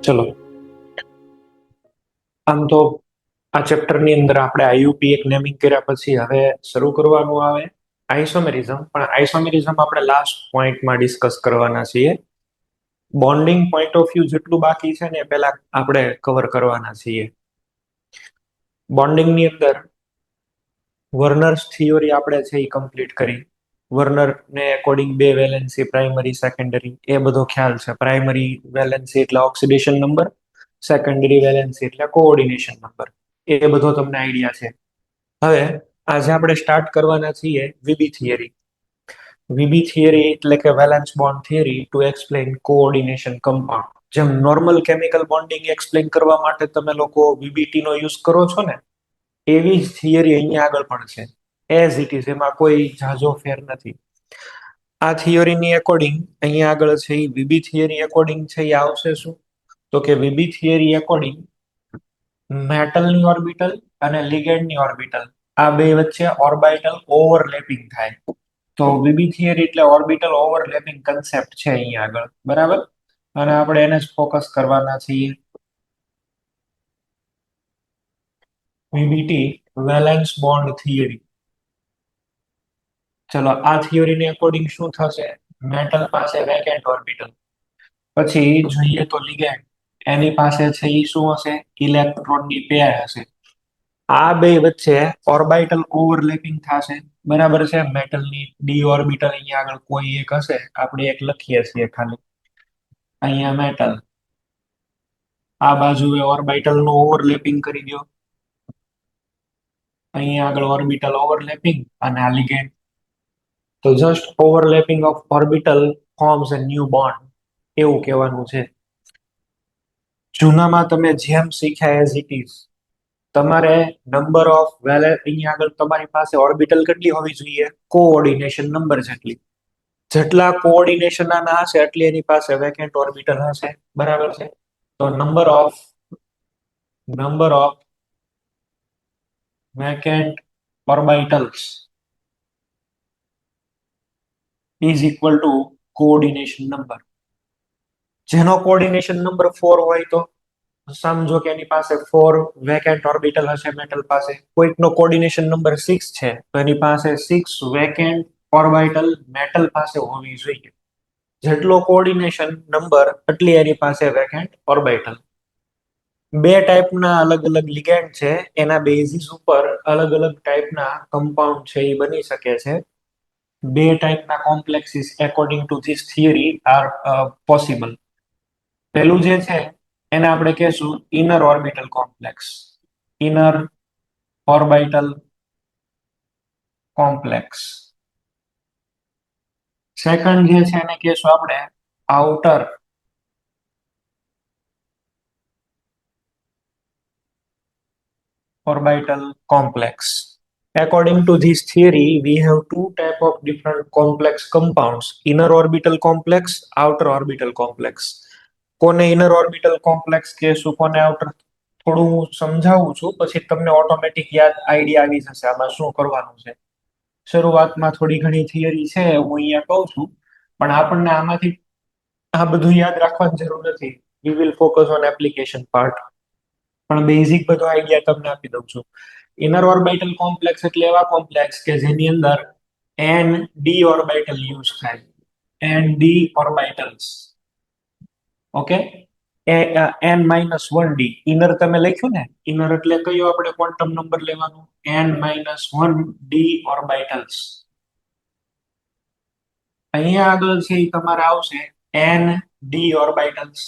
ચલો, આમ તો આ ચેપ્ટર ની અંદર આપણે આઈયુપી એક નેમિંગ કર્યા પછી હવે શરૂ કરવાનું આવે આઇસોમેરિઝમ. પણ આઇસોમેરિઝમ આપણે લાસ્ટ પોઈન્ટમાં ડિસ્કસ કરવાના છીએ. બોન્ડિંગ પોઈન્ટ ઓફ વ્યૂ જેટલું બાકી છે ને એ પહેલા આપણે કવર કરવાના છીએ. બોન્ડિંગ ની અંદર વર્નર્સ થિયોરી આપણે છે એ કમ્પ્લીટ કરી. વર્નર ને એકોર્ડિંગ બે વેલેન્સી પ્રાઇમરી સેકન્ડરી એ બધો ખ્યાલ છે. પ્રાઇમરી વેલેન્સી એટલે ઓક્સિડેશન નંબર, સેકન્ડરી વેલેન્સી એટલે કોઓર્ડિનેશન નંબર. એ બધો તમને આઈડિયા છે. હવે આજે આપણે સ્ટાર્ટ કરવાના છીએ વીબી થિયરી. વીબી થિયરી એટલે કે valence bond theory two explain coordination compound. જેમ નોર્મલ કેમિકલ બોન્ડિંગ એક્સપ્લેન કરવા માટે તમે લોકો વીબીટી નો યુઝ કરો છો ને, એવી જ થિયરી અહીંયા આગળ પણ છે. એઝ ઇટ ઇઝ, એમાં કોઈ ઝાઝો ફેર નથી. આ થિયરીની એકોર્ડિંગ અહીંયા આગળ છે એ વીબી થિયરી એકોર્ડિંગ છે એ આવશે શું? તો કે વીબી થિયરી એકોર્ડિંગ મેટલની ઓર્બિટલ અને લિગેન્ડની ઓર્બિટલ આ બે વચ્ચે ઓર્બિટલ ઓવરલેપિંગ થાય. તો વીબી થિયરી એટલે ઓર્બિટલ ઓવરલેપિંગ કન્સેપ્ટ છે અહીંયા આગળ, બરાબર? અને આપણે એને જ ફોકસ કરવાના છીએ. વીબીટી વેલેન્સ બોન્ડ થિયરી. ચલો, આ થિયરીની એકોર્ડિંગ શું થશે? મેટલ પાસે વેકેન્ટ ઓર્બિટલ, પછી જોઈએ તો લિગેન્ડ, એની પાસે છે એ શું હશે? ઇલેક્ટ્રોનની પેર હશે. આ બે વચ્ચે ઓર્બિટલ ઓવરલેપિંગ થશે, બરાબર છે? મેટલની ડી ઓર્બિટલ અહીંયા આગળ કોઈ એક હશે, આપણે એક લખીએ છીએ ખાલી. અહીંયા મેટલ, આ બાજુએ ઓર્બિટલ નું ઓવરલેપિંગ કરી દો. અહીંયા આગળ ઓર્બિટલ ઓવરલેપિંગ અને આ લિગેન્ડ. તો just overlapping of orbital forms a new bond, એવું કહેવાનું છે. જૂનામાં તમે જેમ શીખ્યા એઝ ઇટ ઇઝ, તમારે નંબર ઓફ અહીંયા આગળ તમારી પાસે ઓર્બિટલ કેટલી હોવી જોઈએ? કોઓર્ડિનેશન નંબર જેટલી. જેટલા કોઓર્ડિનેશન ના હશે એટલી એની પાસે વેકેન્ટ ઓર્બિટલ હશે, બરાબર છે? તો number of vacant orbitals is equal to coordination number. જેનો કોઓર્ડિનેશન નંબર 4 હોય તો સમજો કે એની પાસે 4 વેકેન્ટ ઓર્બિટલ હશે મેટલ પાસે. કોઈકનો કોઓર્ડિનેશન નંબર 6 છે તો એની પાસે 6 વેકેન્ટ ઓર્બિટલ મેટલ પાસે હોવી જોઈએ. જેટલો કોઓર્ડિનેશન નંબર એટલી એની પાસે વેકેન્ટ ઓર્બિટલ. બે ટાઈપના અલગ અલગ લિગેન્ડ છે, એના બેઝિસ ઉપર અલગ અલગ ટાઈપના કમ્પાઉન્ડ છે એ બની શકે છે. બે ટાઈપના complexes according to this theory are possible. પહેલું જે છે એને આપણે કહેશું inner orbital complex. Inner orbital complex. Second જે છે એને કહેશું આપણે outer orbital complex. According to this theory, we have two type of different complex compounds: inner orbital complex, outer orbital complex. કોને inner orbital complex કહેશું, કોને outer? થોડું હું સમજાવું છું, પછી તમને ઓટોમેટિક યાદ આઈડિયા આવી જશે આમાં શું કરવાનું છે. શરૂઆતમાં થોડી ઘણી થિયરી છે હું અહીંયા કહું છું, પણ આપણને આમાંથી આ બધું યાદ રાખવાની જરૂર નથી. We will focus on application part. પણ બેઝિક બધો આઈડિયા તમને આપી દઉં છું. ઇનર ઓર્બિટલ કોમ્પ્લેક્સ એટલે એવા કોમ્પ્લેક્સ કે જેની અંદર એન ડી ઓર્બિટલ યુઝ થાય. N d orbitals, okay? N -1 d inner તમે લખ્યું ને, ઇનર એટલે કયો આપણે ક્વોન્ટમ નંબર લેવાનો? n-1 D orbitals. અહીંયા આગળ છે એ તમારે આવશે એન ડી ઓર્બિટલ્સ.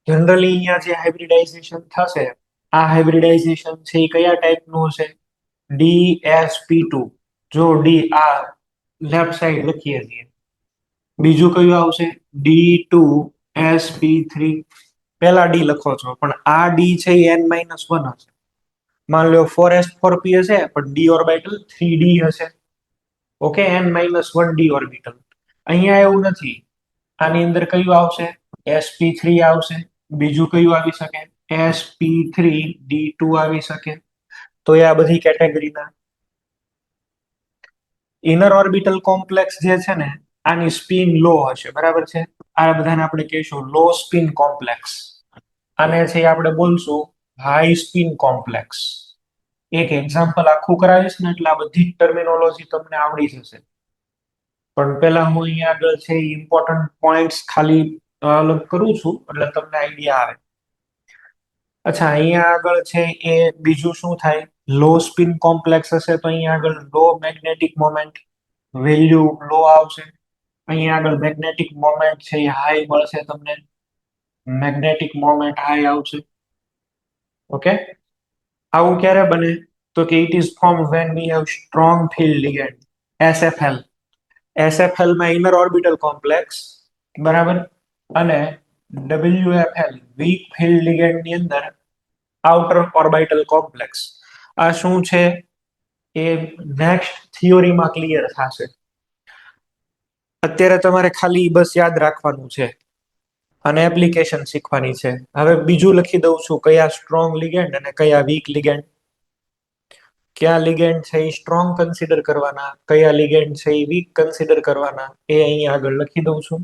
જનરલી અહીંયા જે હાઇબ્રિડાઇઝેશન થશે, આ હાઇબ્રિડાઇઝેશન છે એ કયા ટાઈપનું હશે? DsP2. જો ડી આ લેફ્ટ સાઈડ લખીએ છીએ. બીજું કયું આવશે? D2sp3. પહેલા ડી લખો છો પણ આ ડી છે એ n-1 હશે. માન લો 4s4p હશે પણ ડી ઓર્બિટલ 3d હશે. Okay, n-1 D orbital. અહીંયા એવું નથી. આની અંદર કયું આવશે? sp3 આવશે. બીજું કયું આવી શકે? sp3d2 આવી શકે. તો એ આ બધી કેટેગરીના ઇનર ઓર્બિટલ કોમ્પ્લેક્સ જે છે ને આની સ્પિન લો હશે, બરાબર છે. આ બધાને આપણે કહીશું લો સ્પિન કોમ્પ્લેક્સ. આને છે આપણે બોલશું હાઈ સ્પિન કોમ્પ્લેક્સ. એક એક્ઝામ્પલ આખું કરાવીશ ને એટલે આ બધી ટર્મિનોલોજી તમને આવડી જશે. પણ પેલા હું અહીંયા આગળ છે ઇમ્પોર્ટન્ટ પોઈન્ટ્સ ખાલી અલગ કરું છું એટલે તમને આઈડિયા આવે. અચ્છા, અહીંયા આગળ છે એ બીજું શું થાય, લો સ્પિન કોમ્પ્લેક્સ હશે તો અહીંયા આગળ લો મેગ્નેટિક મોમેન્ટ, વેલ્યુ લો આવશે. અહીંયા આગળ મેગ્નેટિક મોમેન્ટ છે એ હાઈ મળશે તમને, મેગ્નેટિક મોમેન્ટ હાઈ આવશે. ઓકે, આવું ક્યારે બને તો કે it is form when we have strong field ligand, SFL. SFL માં ઇનર ઓર્બિટલ કોમ્પ્લેક્સ, બરાબર, અને ડબલ્યુએફએલ વીક ફિલ્ડ લિગેન્ડ ની અંદર આઉટર ઓર્બિટલ કોમ્પ્લેક્સ. આ શું છે એ નેક્સ્ટ થિયોરીમાં ક્લિયર થશે. અત્યારે તમારે ખાલી બસ યાદ રાખવાનું છે અને એપ્લિકેશન શીખવાની છે. હવે બીજું લખી દઉં છું, કયા સ્ટ્રોંગ લિગેન્ડ અને કયા વીક લિગેન્ડ. કયા લિગેન્ડ છે એ સ્ટ્રોંગ કન્સિડર કરવાના, કયા લિગેન્ડ છે એ વીક કન્સિડર કરવાના, એ અહીંયા આગળ લખી દઉં છું.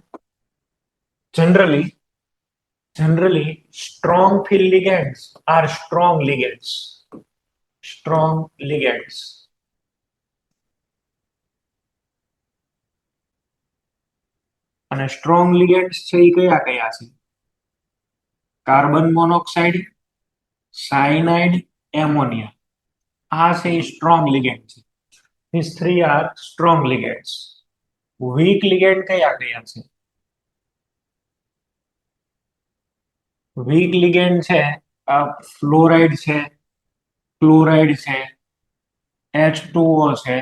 Generally strong field ligands are strong ligands. Strong ligands. અને સ્ટ્રોંગ લિગેન્ડ્સ છે એ કયા કયા છે, કાર્બન મોનોક્સાઇડ, સાયનાઇડ, એમોનિયા. આ છે એ સ્ટ્રોંગ લિગેન્ડ છે. These three are strong ligands. Weak ligand કયા કયા છે? વીક લિગેન્ડ છે ફ્લોરાઇડ છે, ક્લોરાઇડ છે, H2O છે,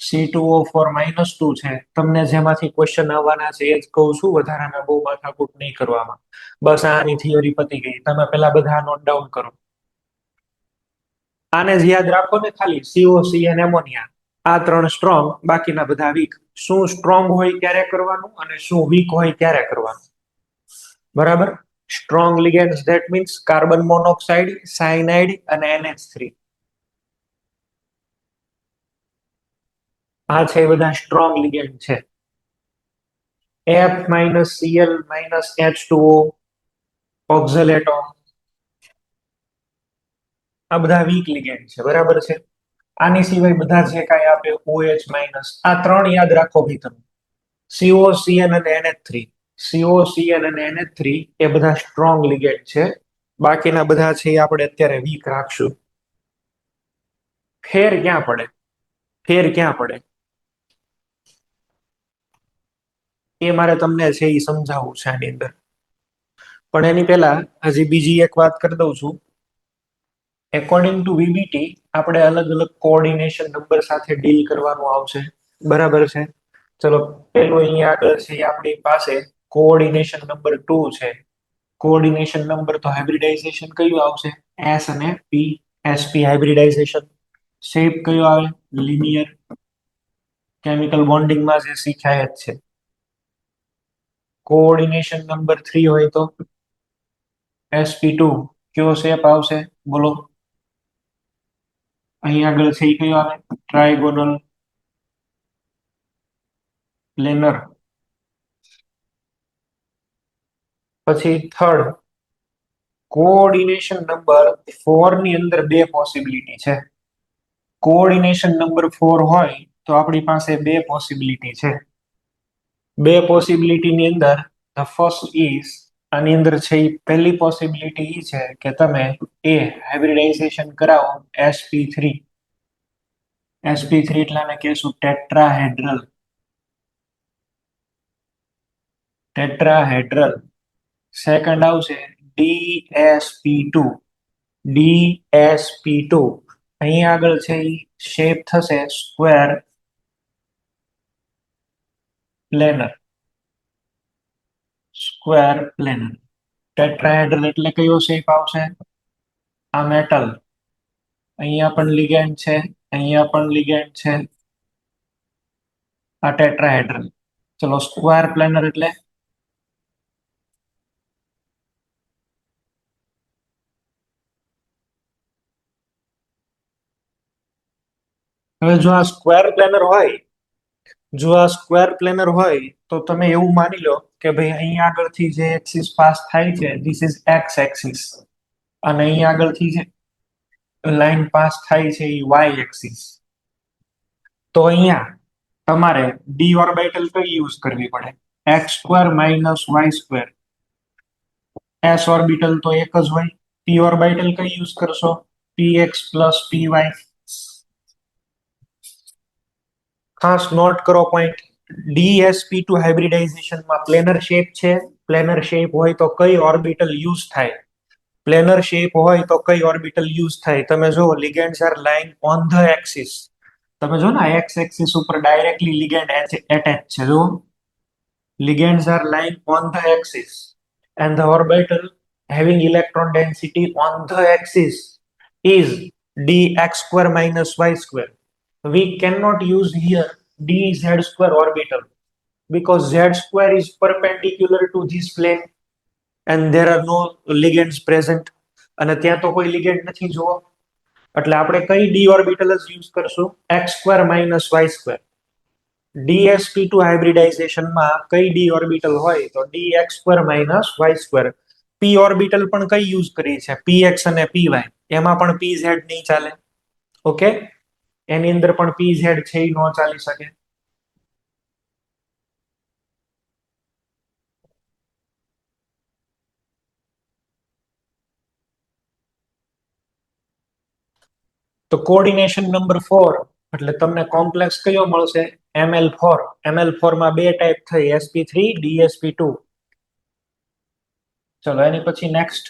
C2O4-2 છે. તમને જેમાંથી ક્વેશ્ચન આવવાના છે એ જ કહું છું, વધારાના બહુ માથાકૂટ નહીં કરવામાં. બસ આની થિયરી પતી ગઈ. તમે પેલા બધા નોટ ડાઉન કરો. આને જ યાદ રાખો ને, ખાલી COC અને એમોનિયા, આ ત્રણ સ્ટ્રોંગ, બાકીના બધા વીક. શું સ્ટ્રોંગ હોય ત્યારે કરવાનું અને શું વીક હોય ત્યારે કરવાનું, બરાબર. Strong ligands that means carbon monoxide, cyanide અને NH3. આ છે બધા સ્ટ્રોંગ લિગેન્ડ છે. F-Cl-H2O, ઓક્ઝલેટો, આ બધા વીક લિગેન્ડ છે, બરાબર છે. આની સિવાય બધા જે કાંઈ આપે OH-, આ ત્રણ યાદ રાખો ભાઈ તમે. COCN અને NH3. COCN અને NH3 એ બધા સ્ટ્રોંગ લિગેન્ડ છે. બાકીના બધા છે એ આપણે અત્યારે વીક રાખશું. ફેર ક્યાં પડે, ફેર ક્યાં પડે એ મારે તમને છે એ સમજાવવું છે આની અંદર. પણ એની પહેલા હજી બીજી એક વાત કરી દઉં છું. એકોર્ડિંગ ટુ VBT આપણે અલગ અલગ કોઓર્ડિનેશન નંબર સાથે ડીલ કરવાનું આવશે, બરાબર છે. ચલો, પેલું અહીંયા આગળ છે આપણી પાસે કોઓર્ડિનેશન નંબર 2 છે. કોઓર્ડિનેશન નંબર તો હાઇબ્રિડાઇઝેશન કયું આવશે, S અને P, SP હાઇબ્રિડાઇઝેશન. શેપ કયો આવે, લિનિયર. કેમિકલ બોન્ડિંગમાં જે શીખ્યા જ છે. કોઓર્ડિનેશન નંબર 3 હોય તો sp2 કયો શેપ આવશે, બોલો. અહીં આગળ છે એ કયો આવે, ટ્રાયગોનલ પ્લેનર. પછી થર્ડ, કોઓર્ડિનેશન નંબર 4 ની અંદર બે પોસિબિલિટી છે. કોઓર્ડિનેશન નંબર 4 હોય તો આપણી પાસે બે પોસિબિલિટી છે. બે પોસિબિલિટી ની અંદર ધ ફર્સ્ટ ઇઝ, આની અંદર છે એ પહેલી પોસિબિલિટી એ છે કે તમે હાઇબ્રિડાઇઝેશન કરાવો sp3. sp3 એટલે આને કહેશું ટેટ્રાહેડ્રલ. ટેટ્રાહેડ્રલ. સેકન્ડ આવશે dsp2. dsp2 અહીં આગળ છે એ શેપ થશે square planar. Square planar. Tetrahedral એટલે કયો શેપ આવશે, આ મેટલ. અહીંયા પણ લિગેન્ડ છે, અહીંયા પણ લિગેન્ડ છે, આ ટેટ્રાહેડ્રલ. ચલો, સ્ક્વેર પ્લેનર એટલે હવે જો આ સ્ક્વેર પ્લેનર હોય જો આ સ્ક્વેર પ્લેનર હોય તો તમે એવું માની લો કે ભાઈ અહીંયા આગળથી જે એક્સિસ પાસ થાય છે ધીસ ઇઝ એક્સ એક્સિસ, અને અહીંયા આગળથી જે લાઈન પાસ થાય છે એ વાય એક્સિસ. તો અહીંયા તમારે ડી ઓર્બિટલ કઈ યુઝ કરવી પડે? X square minus y square. S orbital તો એક જ હોય. પી ઓર્બિટલ કઈ યુઝ કરશો? P x plus p y. ખાસ નોટ કરો પોઈન્ટ. ડીએસપી2 હાઇબ્રિડાઇઝેશનમાં પ્લેનર શેપ છે. પ્લેનર શેપ હોય તો કઈ ઓર્બિટલ યુઝ થાય? પ્લેનર શેપ હોય તો કઈ ઓર્બિટલ યુઝ થાય? તમે જો ligands are lying on the axis. તમે જો ને એક્સ એક્સિસ ઉપર ડાયરેક્ટલી લિગેન્ડ એટેચ છે. જો ligands are lying on the axis and the orbital having electron density on the axis is dx square minus y square. We cannot use here dz square orbital because z square is perpendicular to this plane and there are no ligands present. અને ત્યાં તો કોઈ ligand નથી જુઓ, એટલે આપણે કઈ d orbital જ યુઝ કરશું? x square minus y square. dsp2 હાઇબ્રિડાઇઝેશનમાં કઈ ડી ઓર્બિટલ હોય તો dx square minus y square. P orbital પણ કઈ યુઝ કરી છે? px અને py. એમાં પણ pz નહીં ચાલે. ઓકે, એની અંદર પણ pz છે એ ન ચાલી શકે. તો કોઓર્ડિનેશન નંબર 4 એટલે તમને કોમ્પ્લેક્સ કયો મળશે? ml4. ml4 માં બે ટાઈપ થઈ, sp3 dsp2. ચલો એની પછી નેક્સ્ટ.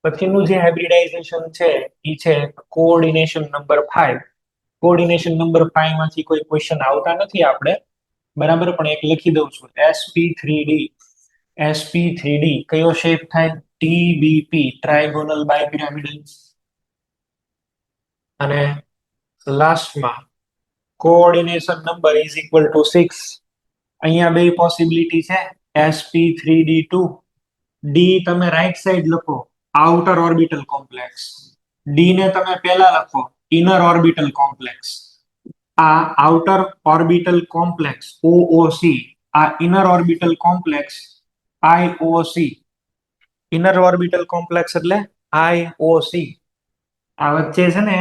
પછીનું જે હાઇબ્રિડાઇઝેશન છે એ છે કોઓર્ડિનેશન નંબર 5. કોઓર્ડિનેશન નંબર 5 માંથી કોઈ ક્વેશ્ચન આવતા નથી આપણે, બરાબર, પણ એક લખી દઉં છું. sp3d. sp3d કયો શેપ થાય? tbp, ટ્રાયગોનલ બાયપિરામિડલ. અને લાસ્ટમાં coordination number is equal to 6. અહીંયા બે પોસિબિલિટી છે, sp3d2. ડી તમે રાઈટ સાઈડ લખો, આઉટર ઓર્બિટલ કોમ્પ્લેક્સ. ડી ને તમે પહેલા લખો, ઇનર ઓર્બિટલ કોમ્પ્લેક્સ. આ આઉટર ઓર્બિટલ કોમ્પ્લેક્સ ઓઓસી, આ inner orbital complex IOC. Inner orbital complex એટલે આઈઓસી. આ વચ્ચે છે ને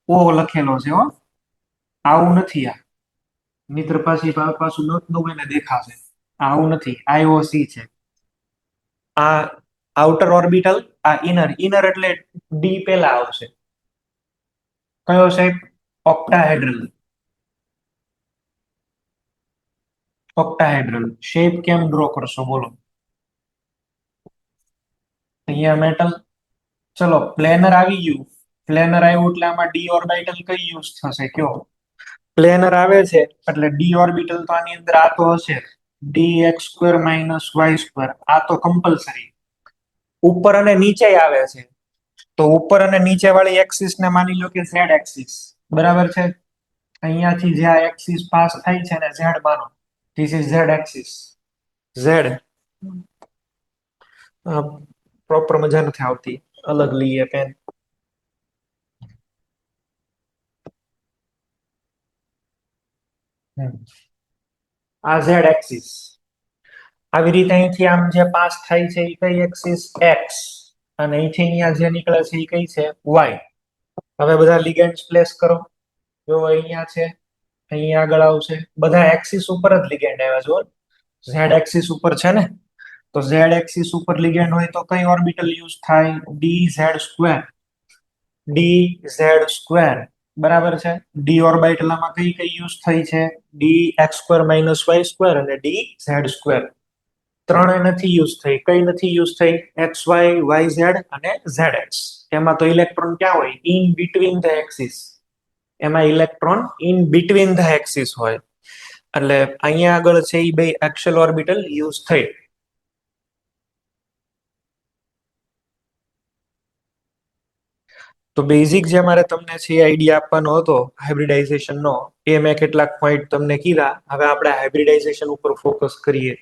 ઓ લખેલો છે હો, આવું નથી. આ મિત્ર પાછું નોટનું એને દેખાશે, આવું નથી, આઈઓસી છે. આ આઉટર ઓર્બિટલ, આ ઇનર. ઇનર એટલે ડી પેલા આવશે. કયો શેપ? ઓક્ટાહેડ્રલ. ઓક્ટાહેડ્રલ શેપ કેમ ડ્રો કરશો બોલો? અહીંયા મેટલ. ચલો પ્લેનર આવી ગયું. પ્લેનર આવ્યું એટલે આમાં ડી ઓર્બિટલ કઈ યુઝ થશે કયો? પ્લેનર આવે છે એટલે ડી ઓર્બિટલ તો આની અંદર આ તો હશે, d x square minus y square. આ તો કમ્પલસરી. ઉપર અને નીચે આવે છે તો ઉપર અને નીચે વાળી એક્સિસ ને માની લો કે ઝેડ એક્સિસ, બરાબર છે. અહીંયાથી જે આ એક્સિસ પાસ થાય છે ને ઝેડ માનો, this is Z axis. Z proper મજા નથી આવતી, અલગ લઈએ પેન. આ ઝેડ એક્સિસ. આવી રીતે અહીંથી આમ જે પાસ થાય છે એ કઈ એક્સિસ? એક્સ. અને અહીંથી અહીંયા જે નીકળે છે એ કઈ છે? વાય. હવે બધા લિગેન્ડ્સ પ્લેસ કરો. જો અહીંયા છે, અહીંયા આગળ આવશે. બધા એક્સિસ ઉપર જ લિગેન્ડ આવ્યા. જો ઝેડ એક્સિસ ઉપર છે ને, તો ઝેડ એક્સિસ ઉપર લિગેન્ડ હોય તો કઈ ઓર્બિટલ યુઝ થાય? D z square. D z square, બરાબર છે. ડી ઓર્બિટલમાં કઈ કઈ યુઝ થઈ છે? D x square minus y square અને ડી ઝેડ સ્ક્વેર. ત્રણે નથી યુઝ થઈ. કઈ નથી યુઝ થઈ? એક્સ વાય, વાય ઝેડ અને ઝેડ એક્સ. એમાં તો ઇલેક્ટ્રોન ક્યાં હોય? In between the axis. એમાં electron in between the axis હોય. એટલે અહીંયા આગળ છે એ બે એક્સેલ ઓર્બિટલ યુઝ થઈ. તો બેઝિક જે મારે તમને છે આઈડિયા આપવાનો હતો હાઇબ્રિડાઇઝેશનનો, એ મેં કેટલાક પોઈન્ટ તમને કીધા. હવે આપણે હાઇબ્રિડાઇઝેશન ઉપર ફોકસ કરીએ.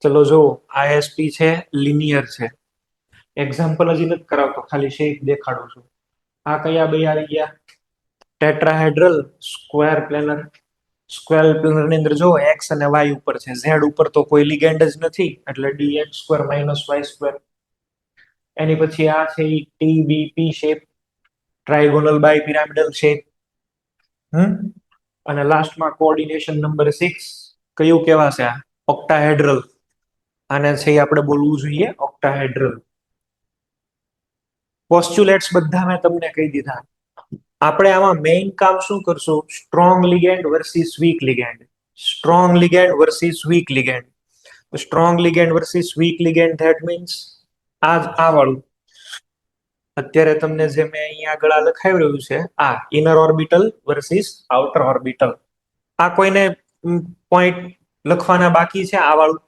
ચલો જો આઈએસપી છે, લિનિયર છે. એક્ઝામ્પલ હજી નથી કરાવતો, ખાલી શેપ દેખાડું છું. આ કયા બે આવી ગયા? Tetrahedral square planar. Square planar ની અંદર જો એક્સ અને વાય ઉપર છે, ઝેડ ઉપર તો કોઈ લિગેન્ડ જ નથી, એટલે dx square minus y square. એની પછી આ છે T B P shape, trigonal bipyramidal shape. અને લાસ્ટમાં કોઓર્ડિનેશન નંબર 6 કયું કેવાશે? આ ઓક્ટાહેડ્રલ. આને છે આપણે બોલવું જોઈએ ઓક્ટાહેડ્રલ. પોસ્ચ્યુલેટ્સ બધા મેં તમને કહી દીધા. આપણે આમાં મેઇન કામ શું કરશું? Strong ligand versus weak ligand. Strong ligand versus weak ligand. Strong ligand versus weak ligand, that means આ વાળું અત્યારે તમને જે મેં અહીંયા આગળ લખાવી રહ્યું છે, આ inner orbital versus outer orbital. આ કોઈને પોઈન્ટ લખવાના બાકી છે? આ વાળું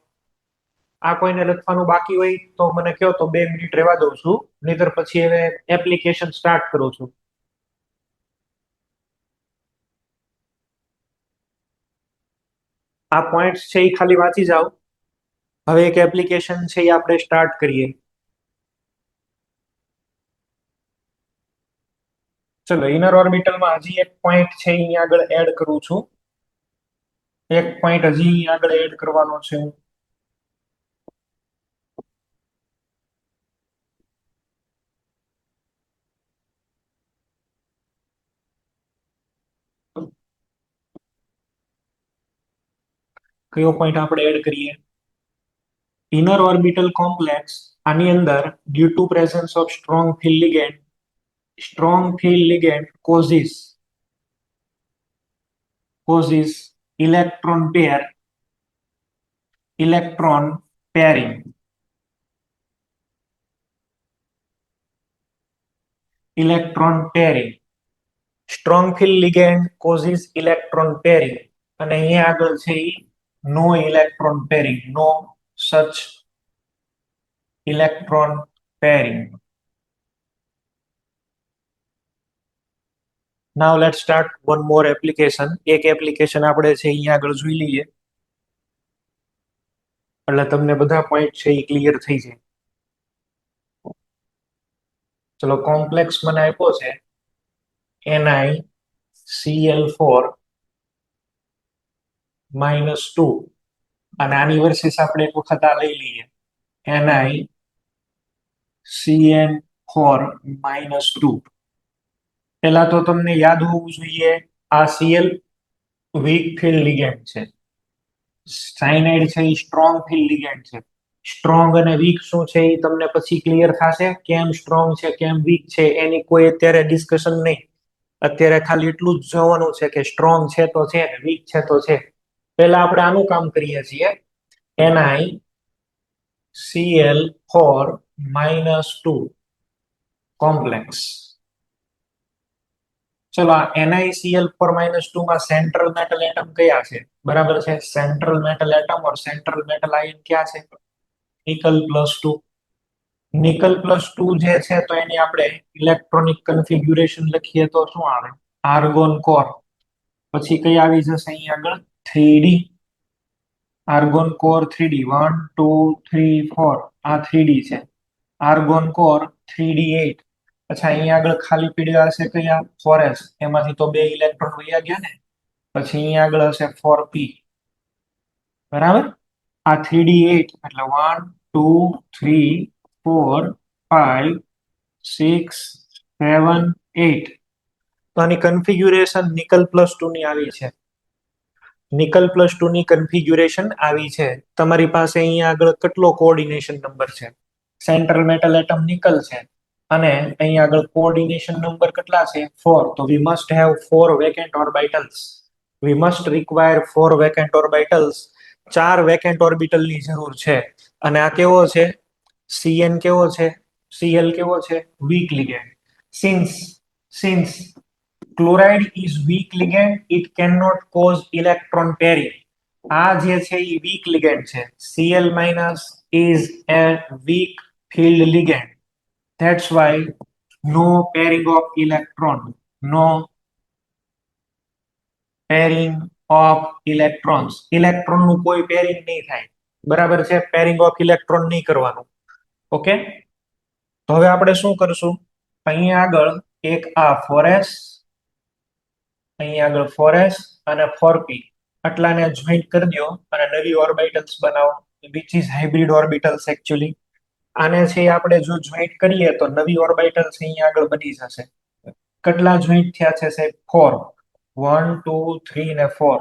આ કોઈને લખવાનું બાકી હોય તો મને કહો, તો 2 મિનિટ રહેવા દઉં છું, નહીતર પછી હવે એપ્લિકેશન સ્ટાર્ટ કરું છું. આ પોઈન્ટ્સ છે એ ખાલી વાંચી જાઓ. હવે એક એપ્લિકેશન છે એ આપણે સ્ટાર્ટ કરીએ. ચલો, ઇનર ઓર્બિટલમાં હજી એક પોઈન્ટ છે અહીંયા આગળ એડ કરું છું. એક પોઈન્ટ હજી આગળ એડ કરવાનો છે. કયો પોઈન્ટ આપણે એડ કરીએ? ઇનર ઓર્બિટલ કોમ્પ્લેક્સ, આની અંદર due to presence of strong field ligand, strong field ligand causes electron pairing. Strong field ligand causes electron pairing. અને અહીંયા આગળ છે no electron pairing, no such electron pairing. Now let's start one more application. એક application આપણે છે અહીંયા આગળ જોઈ લઈએ, એટલે તમને બધા પોઈન્ટ છે એ ક્લિયર થઈ જાય. ચલો, કોમ્પ્લેક્સ મને આપ્યો છે NiCl4 -2, અને આની વર્સિસ આપણે એક વખત આ લઈ લઈએ NiCN4 -2. પેલા તો તમને યાદ હોવું જોઈએ આ Cl વીક ફિલ્ડ લિગેન્ડ છે, સાયનાઇડ છે એ સ્ટ્રોંગ ફિલ્ડ લિગેન્ડ છે. સ્ટ્રોંગ અને વીક શું છે એ તમને પછી ક્લિયર થશે. કેમ સ્ટ્રોંગ છે કેમ વીક છે એની કોઈ અત્યારે ડિસ્કશન નહીં. અત્યારે ખાલી એટલું જ જોવાનું છે કે સ્ટ્રોંગ છે તો છે, વીક છે તો છે. પહેલા આપણે આનું કામ કરીએ છીએ, NiCl4 -2 કોમ્પ્લેક્સ. ચલો, આ NiCl4 -2 માં સેન્ટ્રલ મેટલ એટમ કયા છે? બરાબર છે, સેન્ટ્રલ મેટલ એટમ ઓર સેન્ટ્રલ મેટલ આયન ક્યાં છે? નિકલ +2. નિકલ +2 જે છે તો એની આપણે ઇલેક્ટ્રોનિક કન્ફિગ્યુરેશન લખીએ તો શું આવે? Argon core. પછી કઈ આવી જશે અહીંયા આગળ? 3D. આર્ગોન કોર 3D, 1 2 3 4, આ 3D છે. Argon core 3D8. અચ્છા, અહીંયા આગળ ખાલી પીડ્યા હશે કયા? 4s. એમાંથી તો 2 ઇલેક્ટ્રોન વયા ગયા ને. પછી અહીંયા આગળ હશે 4p. બરાબર. આ 3D8 એટલે 1 2 3 4 5 6 7 8. તો આની કન્ફિગ્યુરેશન નિકલ +2 ની આવી છે. નિકલ +2 ની કન્ફિગ્યુરેશન આવી છે. તમારી પાસે અહીંયા આગળ કેટલો કોઓર્ડિનેશન નંબર છે? સેન્ટ્રલ મેટલ એટમ નિકલ છે, અને અહીંયા આગળ કોઓર્ડિનેશન નંબર કેટલા છે? 4. તો we must have 4 vacant orbitals. We must require 4 vacant orbitals. 4 vacant orbital ની જરૂર છે. અને આ કેવો છે? Cn કેવો છે? Cl કેવો છે? Weak ligand. Since chloride is weak ligand, it cannot cause electron pairing. આ જે છે એ વીક લિગેન્ડ છે. Cl- is a weak field ligand. That's why no pairing of electron. No pairing of electrons. Electron નું કોઈ pairing નહીં થાય. બરાબર છે, પેરિંગ ઓફ ઇલેક્ટ્રોન નહીં કરવાનું. ઓકે, તો હવે આપણે શું કરશું? અહીંયા આગળ એક આ 4s અહીંયા આગળ 4s અને 4p આટલાને જોઈન્ટ કરી દો અને નવી ઓર્બિટલ્સ બનાવો, which is hybrid orbitals actually. આને છે એ આપણે જો જોઈન્ટ કરીએ તો નવી ઓર્બિટલ્સ અહીંયા આગળ બની જશે. કેટલા જોઈન્ટ થયા છે સાહેબ? 4. 1 2 3 ને 4.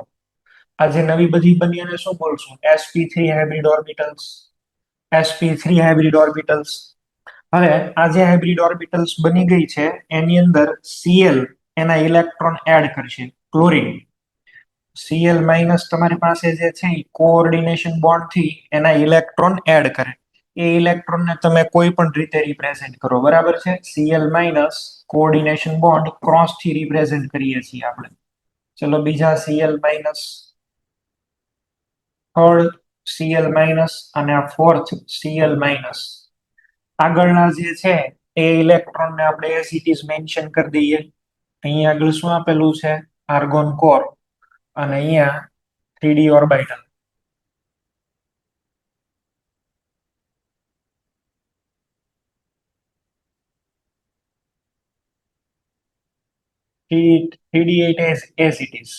આ જે નવી બધી બની એને શું બોલશું? sp3 hybrid orbitals. sp3 hybrid orbitals. હવે આ જે હાઇબ્રિડ ઓર્બિટલ્સ બની ગઈ છે એની અંદર Cl એના ઇલેક્ટ્રોન એડ કરશે, ક્લોરીન. Cl માઇનસ તમારી પાસે જે છે એ કોઓર્ડિનેશન બોન્ડ થી એના ઇલેક્ટ્રોન એડ કરે. એ ઇલેક્ટ્રોન ને તમે કોઈ પણ રીતે રિપ્રેઝેન્ટ કરો, બરાબર છે? Cl minus coordination bond cross થી રિપ્રેઝેન્ટ કરીએ છીએ આપણે. ચલો બીજા Cl minus, third Cl minus અને આ ફોર્થ Cl માઇનસ. આગળના જે છે એ ઇલેક્ટ્રોન ને આપણે એઝ ઇટ ઇઝ મેન્શન કરી દઈએ. અહીંયા આગળ શું આપેલું છે? આર્ગોન કોર અને અહીંયા 3d orbital. T3D8 as it is.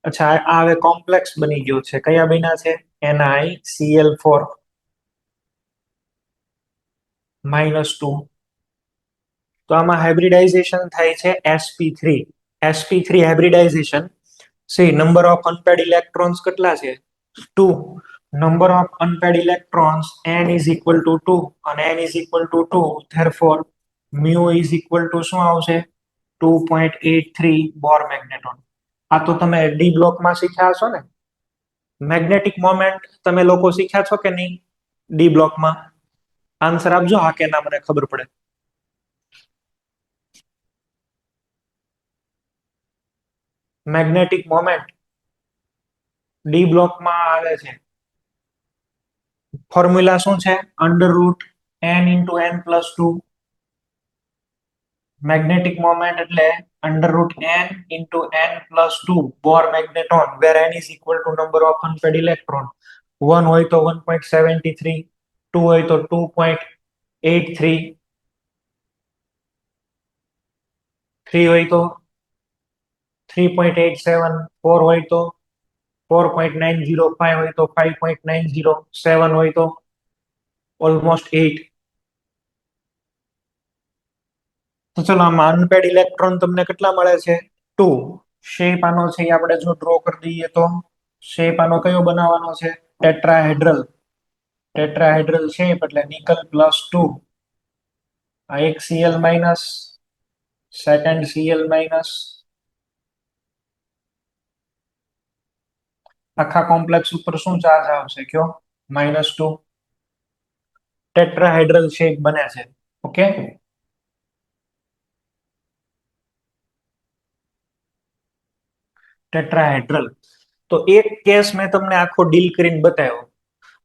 અચ્છા, આ હવે કોમ્પ્લેક્સ બની ગયો છે. કયા બન્યા છે? NiCl4 -2. તો આમાં હાઇબ્રિડાઇઝેશન થાય છે sp3. sp3 hybridisation. C number of unpaid electrons કેટલા છે? 2. Number of unpaid electrons n is equal to 2 અને n is equal to 2, therefore mu is equal to શું આવશે? 2.83 બોર મેગ્નેટોન. આ તો તમે ડી બ્લોકમાં શીખ્યા હશો ને? મેગ્નેટિક મોમેન્ટ તમે લોકો શીખ્યા છો કે નહીં ડી બ્લોકમાં? આન્સર આપજો હા કે ના, મને ખબર પડે. મેગ્નેટિક મોમેન્ટ ડી બ્લોકમાં આવે છે. ફોર્મ્યુલા શું છે? √n × n+2. મેગ્નેટિક મોમેન્ટ એટલે √n × n+2 Bohr magneton, where n is equal to number of unpaired electron. 1 હોય તો 1.73, 2 હોય તો 2.83, 3 હોય તો 3.87, 4 હોય તો 4.905, હોય તો 5.90, 7 હોય તો ઓલમોસ્ટ 8. તો ચલો આમાં અનપેડ ઇલેક્ટ્રોન તમને કેટલા મળે છે? 2. શેપ આનો છે એ આપણે જો ડ્રો કરી દઈએ તો શેપ આનો કયો બનાવવાનો છે? ટેટ્રાહેડ્રલ. ટેટ્રાહેડ્રલ શેપ એટલે નિકલ +2. આ એક Cl minus, second Cl minus. આખા કોમ્પ્લેક્સ ઉપર શું ચાર્જ આવશે કયો? -2. ટેટ્રાહેડ્રલ શેપ બને છે. Okay, tetrahedral. તો એક કેસ મેં તમને આખો ડીલ કરીને બતાવ્યો.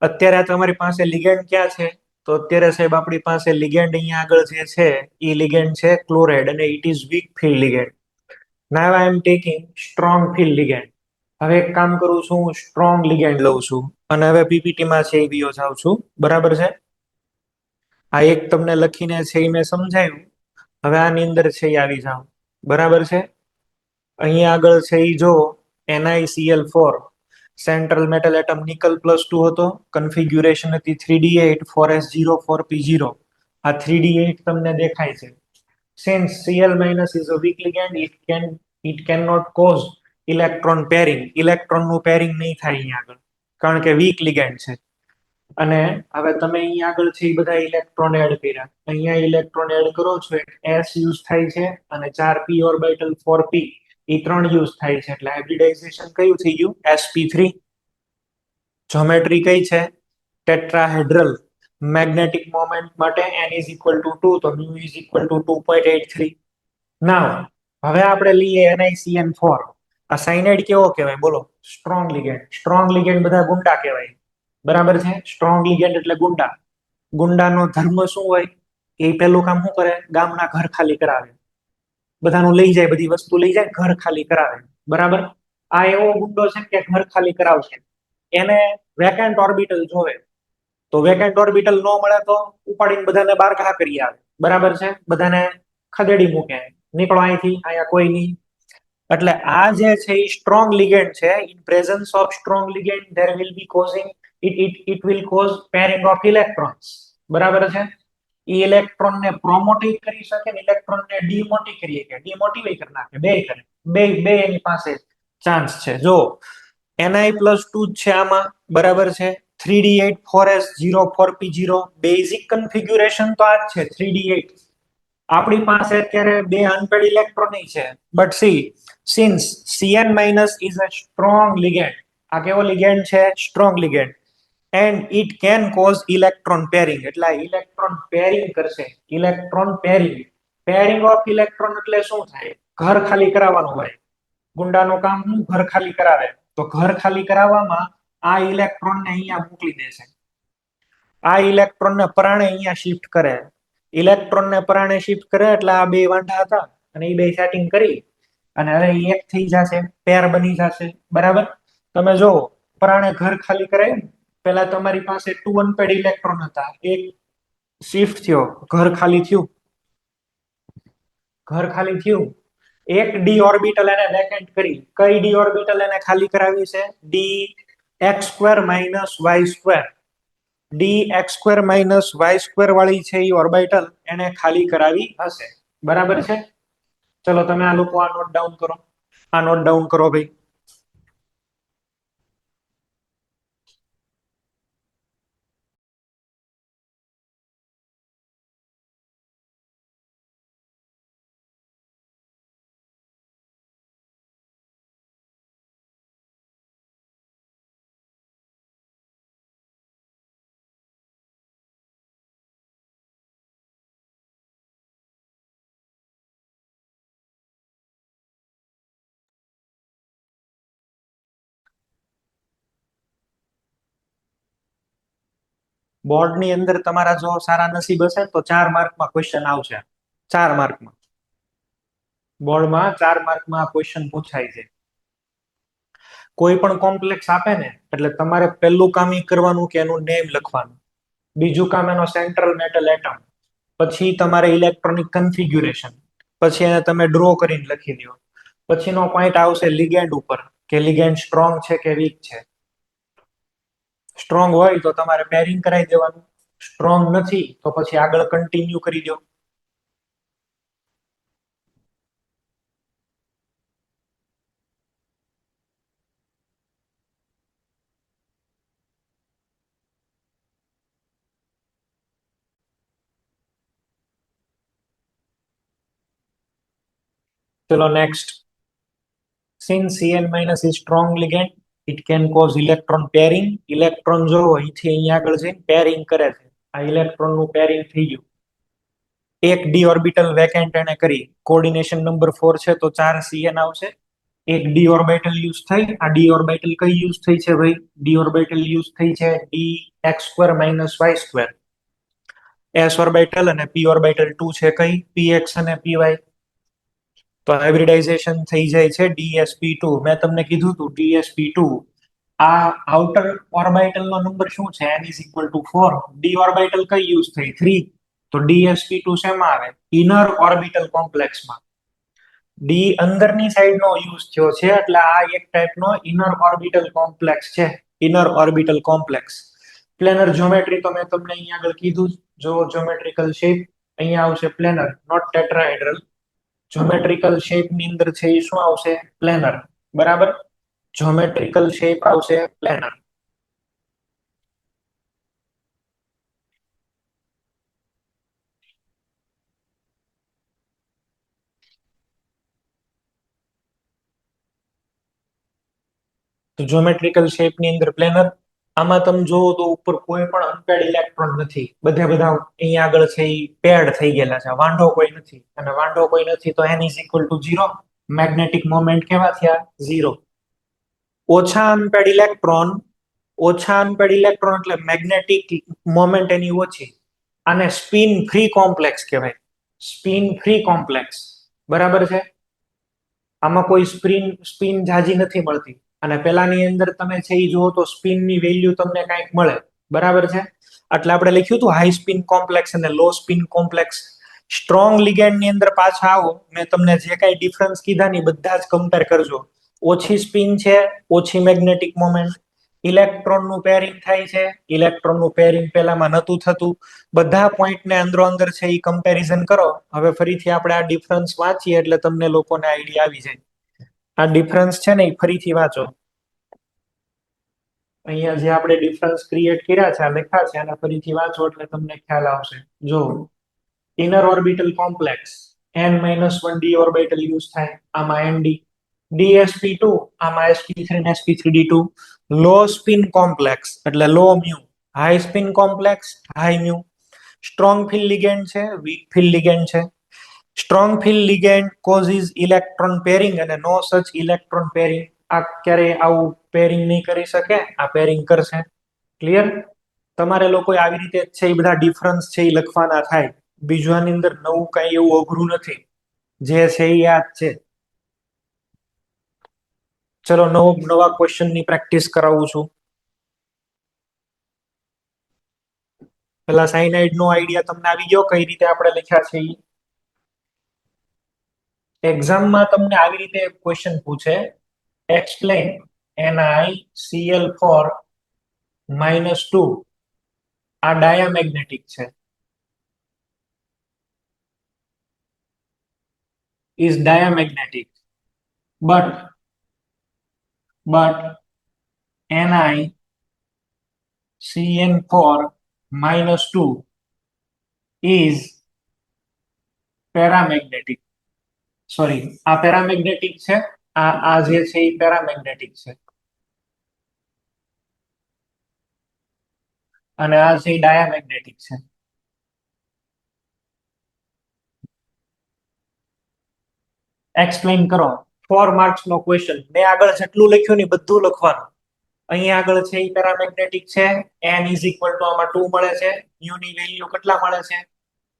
અત્યારે તમારી પાસે લિગેન્ડ ક્યાં છે? તો અત્યારે સાહેબ આપણી પાસે લિગેન્ડ અહીંયા આગળ જે છે એ લિગેન્ડ છે ક્લોરાઇડ અને it is weak field ligand. Now I am taking strong field ligand. હવે એક કામ કરું છું, હું સ્ટ્રોંગ લિગેન્ડ લઉં છું અને હવે પીપીટી માં છે એ વિયો જાઉં છું, બરાબર છે? આ એક તમને લખીને છે એ મેં સમજાયું. હવે આની અંદર છે એ આવી જાવ, બરાબર છે? અહીંયા આગળ છે એ જો NiCl4 central metal atom nickel +2 હતો, કન્ફિગ્યુરેશન હતી 3d8 4s0 4p0. આ 3d8 તમને દેખાય છે. Since Cl- is a weak ligand, it cannot cause electron pairing. Electron નું પેરિંગ નહીં થાય અહીંયા આગળ, કારણ કે વીક લિગેન્ડ છે. અને હવે તમે અહીંયા આગળ છે એ બધા ઇલેક્ટ્રોન એડ કર્યા. અહીંયા ઇલેક્ટ્રોન એડ કરો છો, S યુઝ થાય છે અને 4p ઓર્બિટલ 4p એ 3 યુઝ થાય છે. એટલે હાઇબ્રિડાઇઝેશન કયું થઈ ગયું? sp3. જ્યોમેટ્રી કઈ છે? ટેટ્રાહેડ્રલ. મેગ્નેટિક મોમેન્ટ માટે n is equal to 2, તો mu is equal to 2.83. નાવ હવે આપણે લઈએ NiCN4. આ સાયનાઇડ કેવો કહેવાય બોલો? Strong ligand. સ્ટ્રોંગ લિગેન્ડ બધા ગુંડા કહેવાય, બરાબર છે? સ્ટ્રોંગ લિગેન્ડ એટલે ગુંડા. ગુંડાનો ધર્મ શું હોય? એ પેલું કામ શું કરે? ગામના ઘર ખાલી કરાવે, બધાનું લઈ જાય, બધી વસ્તુ લઈ જાય, ઘર ખાલી કરાવે, બરાબર? આ એવો ગુંડો છે કે ઘર ખાલી કરાવશે. એને વેકેન્ટ ઓર્બિટલ જોવે, તો વેકેન્ટ ઓર્બિટલ ન મળે તો ઉપાડીને બધાને બારગાહ કરી આવે, બરાબર છે? બધાને ખદેડી મૂકે. નીકળો અહીંથી, અહીંયા કોઈ નહીં. એટલે આ જે છે એ સ્ટ્રોંગ લિગેન્ડ છે. In presence of strong ligand there will be causing it will cause pairing of electrons. બરાબર છે. એ ઇલેક્ટ્રોન ને પ્રોમોટિવ કરી શકે ને ઇલેક્ટ્રોન ને ડીમોટિવ કરી શકે, ડીમોટિવેટ કરી નાખે, બે કરે, બે એની પાસે ચાન્સ છે. જો Ni+2 છે આમાં, બરાબર છે. 3d8 4s 0 4p0 basic configuration તો આ જ છે 3d8. આપણી પાસે અત્યારે બે અનપેડ ઇલેક્ટ્રોન છે, but since Cn- is a strong ligand, આ કેવો લિગેન્ડ છે? Strong ligand. And it can cause electron pairing, એટલે ઇલેક્ટ્રોન પેરિંગ કરશે. ઇલેક્ટ્રોન પેરિંગ ઓફ ઇલેક્ટ્રોન એટલે શું થાય? ઘર ખાલી કરાવવાનું હોય. ગુંડાનું કામ શું? ઘર ખાલી કરાવે. તો ઘર ખાલી કરાવવામાં આ ઇલેક્ટ્રોન ને અહીંયા મોકલી દેશે. આ ઇલેક્ટ્રોન ને પરાણે અહીંયા શિફ્ટ કરે. ઇલેક્ટ્રોન ને પરાણે શિફ્ટ કરે એટલે આ બે વાંઢા હતા અને એ બે સેટિંગ કરી અને હવે એક થઈ જશે, પેર બની જશે. બરાબર. તમે જો પરાણે ઘર ખાલી કરાય, પેલા તમારી પાસે 2 અનપેડ ઇલેક્ટ્રોન હતા, એક શિફ્ટ થયો, ઘર ખાલી થયું. એક ડી ઓર્બિટલ એને વેકેન્ટ કરી. કઈ ડી ઓર્બિટલ એને ખાલી કરાવી છે? dx² - y². dx² - y² વાળી છે એ ઓર્બિટલ એને ખાલી કરાવી હશે. બરાબર છે. ચલો તમે આ લોકો આ નોટ ડાઉન કરો. ભાઈ. બોર્ડ ની અંદર તમારા જો સારા નસીબ હશે તો 4 માર્કમાં ક્વેશ્ચન આવશે. 4 માર્કમાં બોર્ડમાં 4 માર્કમાં ક્વેશ્ચન પૂછાય છે. કોઈ પણ કોમ્પ્લેક્સ આપે ને એટલે તમારે પહેલું કામ ઈ કરવાનું કે એનું નેમ લખવાનું, બીજું કામ એનો સેન્ટ્રલ મેટલ એટમ, પછી તમારે ઇલેક્ટ્રોનિક કન્ફિગ્યુરેશન, પછી એને તમે ડ્રો કરીને લખી દો. પછીનો પોઈન્ટ આવશે લિગેન્ડ ઉપર, કે લિગેન્ડ સ્ટ્રોંગ છે કે વીક છે. સ્ટ્રોંગ હોય તો તમારે પેરિંગ કરાવી દેવાનું, સ્ટ્રોંગ નથી તો પછી આગળ કન્ટિન્યુ કરી દો. ચલો next. Since Cn- is strong ligand, it can cause electron pairing. Electron જો અહીંથી અહીંયા આગળ જઈને પેરિંગ કરે છે. આ ઇલેક્ટ્રોન નું પેરિંગ થઈ ગયું. એક ડી ઓર્બિટલ વેકેન્ટ એને કરી. કોઓર્ડિનેશન નંબર 4 છે તો 4 Cn આવશે. એક ડી ઓર્બિટલ યુઝ થઈ. આ ડી ઓર્બિટલ કઈ યુઝ થઈ છે ભાઈ? ડી ઓર્બિટલ યુઝ થઈ છે dx² - y². s ઓર્બિટલ અને p ઓર્બિટલ 2 છે કઈ? px અને py. તો હાઇબ્રિડાઇઝેશન થઈ જાય છે dsp2. મેં તમને કીધું હતું dsp2. આ આઉટર ઓર્બિટલ નો નંબર શું છે? n = 4. ડી ઓર્બિટલ કઈ યુઝ થઈ? 3. તો dsp2 શેમાં આવે? ઇનર ઓર્બિટલ કોમ્પ્લેક્સમાં. ડી અંદરની સાઈડ નો યુઝ થયો છે એટલે આ એક ટાઈપનો ઇનર ઓર્બિટલ કોમ્પ્લેક્સ છે. Inner orbital complex. Planar geometry તો મેં તમને અહીંયા આગળ કીધું. જો જ્યોમેટ્રિકલ શેપ અહીંયા આવશે પ્લેનર, નોટ ટેટ્રાહેડ્રલ. જ્યોમેટ્રિકલ શેપ ની અંદર છે એ શું આવશે? પ્લેનર. બરાબર. જ્યોમેટ્રિકલ શેપ આવશે પ્લેનર. તો જ્યોમેટ્રિકલ શેપ ની અંદર પ્લેનર. આમાં તમે જોવો તો ઉપર કોઈ પણ અનપેડ ઇલેક્ટ્રોન નથી. બધા અહીંયા આગળ છે એ પેડ થઈ ગયેલા છે. વાંઢો કોઈ નથી. અને વાંઢો કોઈ નથી તો n = 0. મેગ્નેટિક મોમેન્ટ કેવા થયા? 0. ઓછા અનપેડ ઇલેક્ટ્રોન એટલે મેગ્નેટિક મોમેન્ટ એની ઓછી. આને સ્પિન ફ્રી કોમ્પ્લેક્સ કહેવાય. Spin free complex. બરાબર છે. આમાં કોઈ સ્પિન જાજી નથી મળતી. અને પેલાની અંદર તમે છે એ જુઓ તો સ્પિન ની વેલ્યુ તમને કંઈક મળે. બરાબર છે. એટલે આપણે લખ્યું હતું હાઈ સ્પિન કોમ્પ્લેક્સ અને લો સ્પિન કોમ્પ્લેક્સ. સ્ટ્રોંગ લિગેન્ડ ની અંદર પાછા આવો, મેં તમને જે કઈ ડિફરન્સ કીધા ની બધા જ કમ્પેર કરજો. ઓછી સ્પિન છે, ઓછી મેગ્નેટિક મોમેન્ટ, ઇલેક્ટ્રોન નું પેરિંગ થાય છે, ઇલેક્ટ્રોન નું પેરિંગ પેલામાં નતું થતું. બધા પોઈન્ટ ને અંદરો અંદર છે એ કમ્પેરિઝન કરો. હવે ફરીથી આપણે આ ડિફરન્સ વાંચીએ એટલે તમને લોકોને આઈડિયા આવી જાય. આ ડિફરન્સ છે ને એ ફરીથી વાંચો. અહીંયા જે આપણે ડિફરન્સ ક્રિએટ કર્યા છે, આ લખ્યા છે, આને ફરીથી વાંચો એટલે તમને ખ્યાલ આવશે. જો inner orbital complex n-1 d orbital use થાય, આમાં nd, dsp2 આમાં sp3 ને sp3d2. લો સ્પિન કોમ્પ્લેક્સ એટલે low mu, high spin complex high mu. Strong field ligand છે, વીક ફિલ્ડ લિગેન્ડ છે. Strong field ligand causes electron pairing અને no સચ electron pairing. આ ક્યારે આવું પેરિંગ નહીં કરી શકે, આ પેરિંગ કરશે. ક્લિયર? તમારે લોકો આવી રીતે છે એ બધા ડિફરન્સ છે એ લખવાના થાય. બીજું આની અંદર નવું કઈ એવું અઘરું નથી, જે છે એ યાદ છે. ચલો નવા ક્વેશ્ચન ની પ્રેક્ટિસ કરાવું છું. પેલા સાઇનાઇડ નો આઈડિયા તમને આવી ગયો કઈ રીતે આપણે લખ્યા છે? એક્ઝામમાં તમને આવી રીતે ક્વેશ્ચન પૂછે, એક્સપ્લેન NiCl4 -2 આ ડાયામેગ્નેટિક છે, is diamagnetic, but NiCN4 -2 is paramagnetic. Sorry, આ પેરામેગ્નેટિક છે, આ જે છે એ પેરામેગ્નેટિક છે, અને આ છે ડાયામેગ્નેટિક છે. એક્સપ્લેન કરો. 4 માર્ક્સ નો ક્વેશ્ચન. મેં આગળ જેટલું લખ્યું ને બધું લખવાનું. અહીંયા આગળ છે એ પેરામેગ્નેટિક છે, n ઇઝ ઇક્વલ ટુ આમાં 2 મળે છે, મ્યુ ની વેલ્યુ કેટલા મળે છે?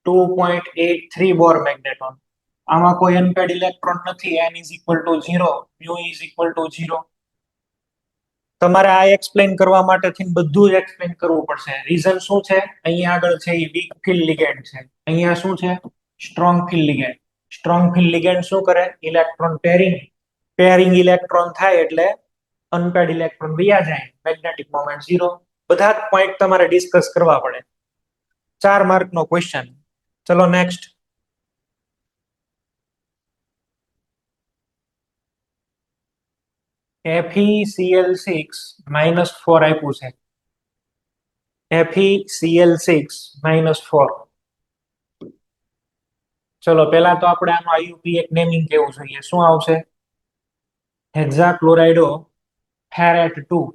2.83 બોર મેગ્નેટોન. આમાં કોઈ અનપેડ ઇલેક્ટ્રોન નથી, n is equal to 0, mu is equal to 0. તમારે આ એક્સપ્લેન કરવા માટે બધું જ એક્સપ્લેન કરવું પડશે. રીઝન શું છે? અહીંયા આગળ છે એ વીક ફિલ્ડ લિગેન્ડ છે, અહીંયા શું છે? Strong field ligand. Strong field ligand શું કરે? ઇલેક્ટ્રોન પેરિંગ ઇલેક્ટ્રોન થાય એટલે અનપેડ ઇલેક્ટ્રોન વયા જાય, મેગ્નેટિક મોમેન્ટ 0. બધા જ પોઈન્ટ તમારે ડિસ્કસ કરવા પડે. 4 માર્ક નો ક્વેશ્ચન. ચલો નેક્સ્ટ. FeCl6 -4 આપ્યું છે. FeCl6 -4. ચલો પેલા તો આપણે આનું આઈયુપી એક નેમિંગ કેવું જોઈએ. શું આવશે? હેક્સાક્લોરાઇડો ફેરેટ 2.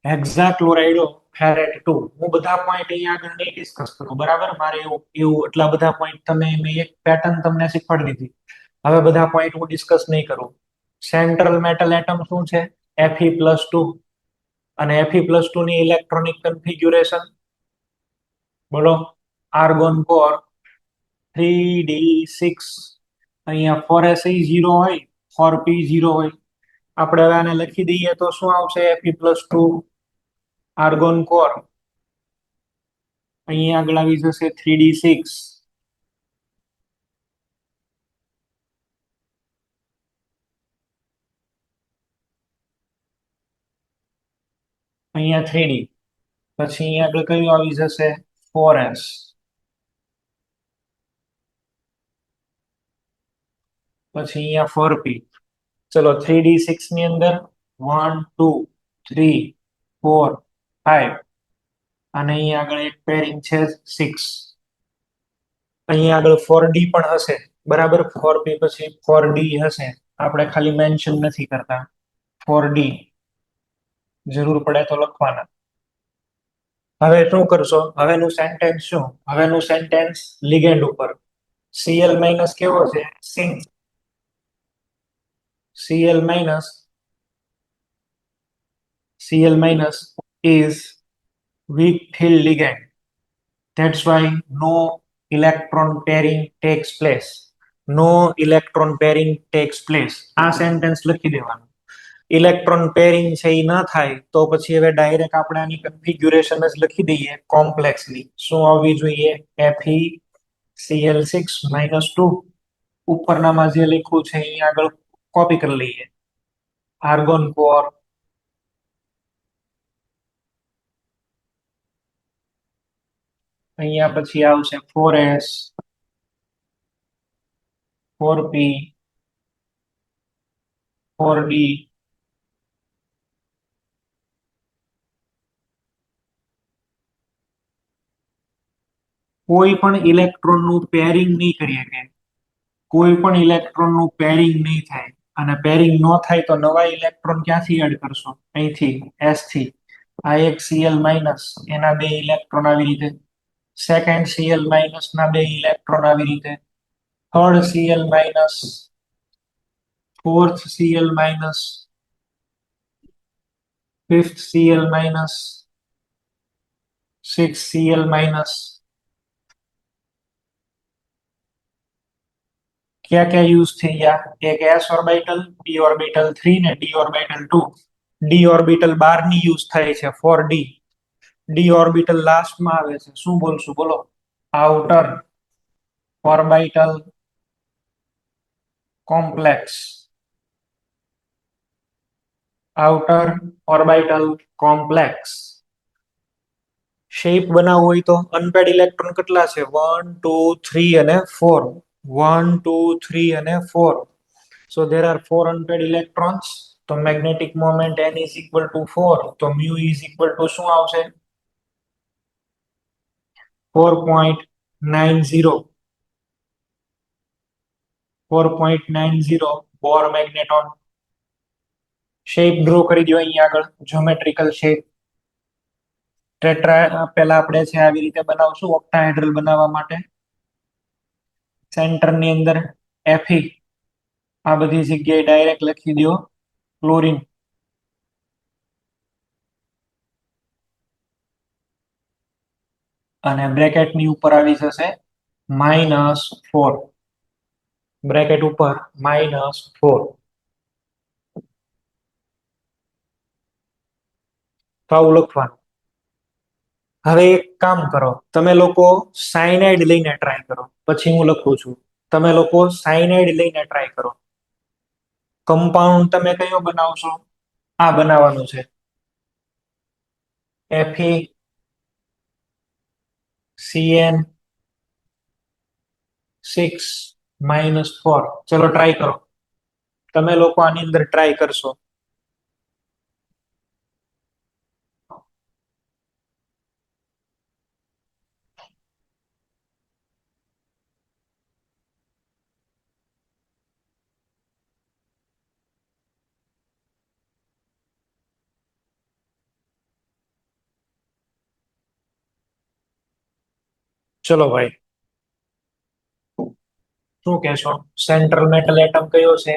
હેક્સાક્લોરાઇડો ફેરેટ 2. હું બધા પોઈન્ટ અહીંયા આગળ નહીં ડિસ્કસ કરું, બરાબર? મારે એવું એટલા બધા પોઈન્ટ તમે મેં એક પેટર્ન તમને શીખવાડી દીધી. હવે બધા પોઈન્ટ હું ડિસ્કસ નહીં કરું. સેન્ટ્રલ મેટલ એટમ શું છે? Fe+2. અને Fe+2 ની ઇલેક્ટ્રોનિક કન્ફિગ્યુરેશન બોલો. Argon core 3d6. અહીંયા 4s0 હોય, 4p0 હોય. આપણે હવે આને લખી દઈએ તો શું આવશે? Fe+2 argon core. અહીંયા આગળ આવી જશે 3d6. અહીંયા 3d. પછી અહીંયા આગળ કયું આવી જશે? 4s. પછી અહીંયા 4p. ચલો 3d6 ની અંદર 1 2 3 4 5 અને અહીંયા આગળ એક પેરિંગ છે 6. અહીંયા આગળ 4d પણ હશે, બરાબર? 4p પછી 4d હશે, આપણે ખાલી મેન્શન નથી કરતા. 4d જરૂર પડે તો લખવાના. હવે શું કરશો? હવેનું સેન્ટેન્સ શું? હવેનું સેન્ટેન્સ લિગેન્ડ ઉપર. Cl માઇનસ કેવો છે? Sink. Cl minus is weak field ligand. That's why no electron pairing takes place. No electron pairing takes place. આ સેન્ટેન્સ લખી દેવાનું. ઇલેક્ટ્રોન પેરિંગ છે એ ના થાય તો પછી હવે ડાયરેક્ટ આપણે આની કન્ફિગ્યુરેશન જ લખી દઈએ કોમ્પ્લેક્સલી. શું આવવી જોઈએ? Fe Cl6 - 2 ઉપરનામાં જે લખ્યું છે અહીંયા આગળ કોપી કરી લઈએ. આર્ગોન કોર, અહીંયા પછી આવશે 4s, 4p, 4d. કોઈ પણ ઇલેક્ટ્રોન નું પેરિંગ નહીં કરી શકે, કોઈ પણ ઇલેક્ટ્રોન નું પેરિંગ નહીં થાય. અને પેરિંગ ન થાય તો નવા ઇલેક્ટ્રોન ક્યાંથી એડ કરશો? અહીંથી, s થી. આ એક Cl માઇનસ, એના બે ઇલેક્ટ્રોન આવી રીતે. સેકન્ડ Cl માઇનસ ના બે ઇલેક્ટ્રોન આવી રીતે. Third Cl minus, fourth Cl minus, fifth Cl minus, six Cl minus. क्या क्या यूज थे या? एक s ઓર્બિટલ, p ઓર્બિટલ 3 ને d ઓર્બિટલ 2. d ઓર્બિટલ 12 ની યુઝ થાય છે for d. D orbital last માં આવે છે. શું બોલશું બોલો? Outer orbital complex. Outer orbital complex. Shape બનાવવું હોય તો અનપેડ ઇલેક્ટ્રોન કેટલા છે? 1 2 3 અને 4. 1 2 3 અને 4. So there are 4 unpaired electrons. તો magnetic moment n is equal to 4. તો mu is equal to શું આવશે? 4.90. 4.90 બોર મેગ્નેટોન. શેપ ડ્રો કરી દો અહીંયા આગળ, જ્યોમેટ્રિકલ શેપ. પેલા આપણે છે આવી રીતે બનાવશું ઓક્ટાહેડ્રલ બનાવવા માટે. સેન્ટર ની અંદર Fe, આ બધી જગ્યાએ ડાયરેક્ટ લખી દો ક્લોરીન. અને બ્રેકેટ ની ઉપર આવી જશે -4. બ્રેકેટ ઉપર -4. તો આવું લખવાનું. હવે એક કામ કરો, તમે લોકો સાયનાઇડ લઈને ટ્રાય કરો, પછી હું લખું છું. તમે લોકો સાયનાઇડ લઈને ટ્રાય કરો. કમ્પાઉન્ડ તમે કયો બનાવશો? આ બનાવવાનું છે. FeCN6 - 4. ચલો ટ્રાય કરો. તમે લોકો આની અંદર ટ્રાય કરશો. ચલો ભાઈ, શું કહેશો? સેન્ટ્રલ મેટલ એટમ કયો છે?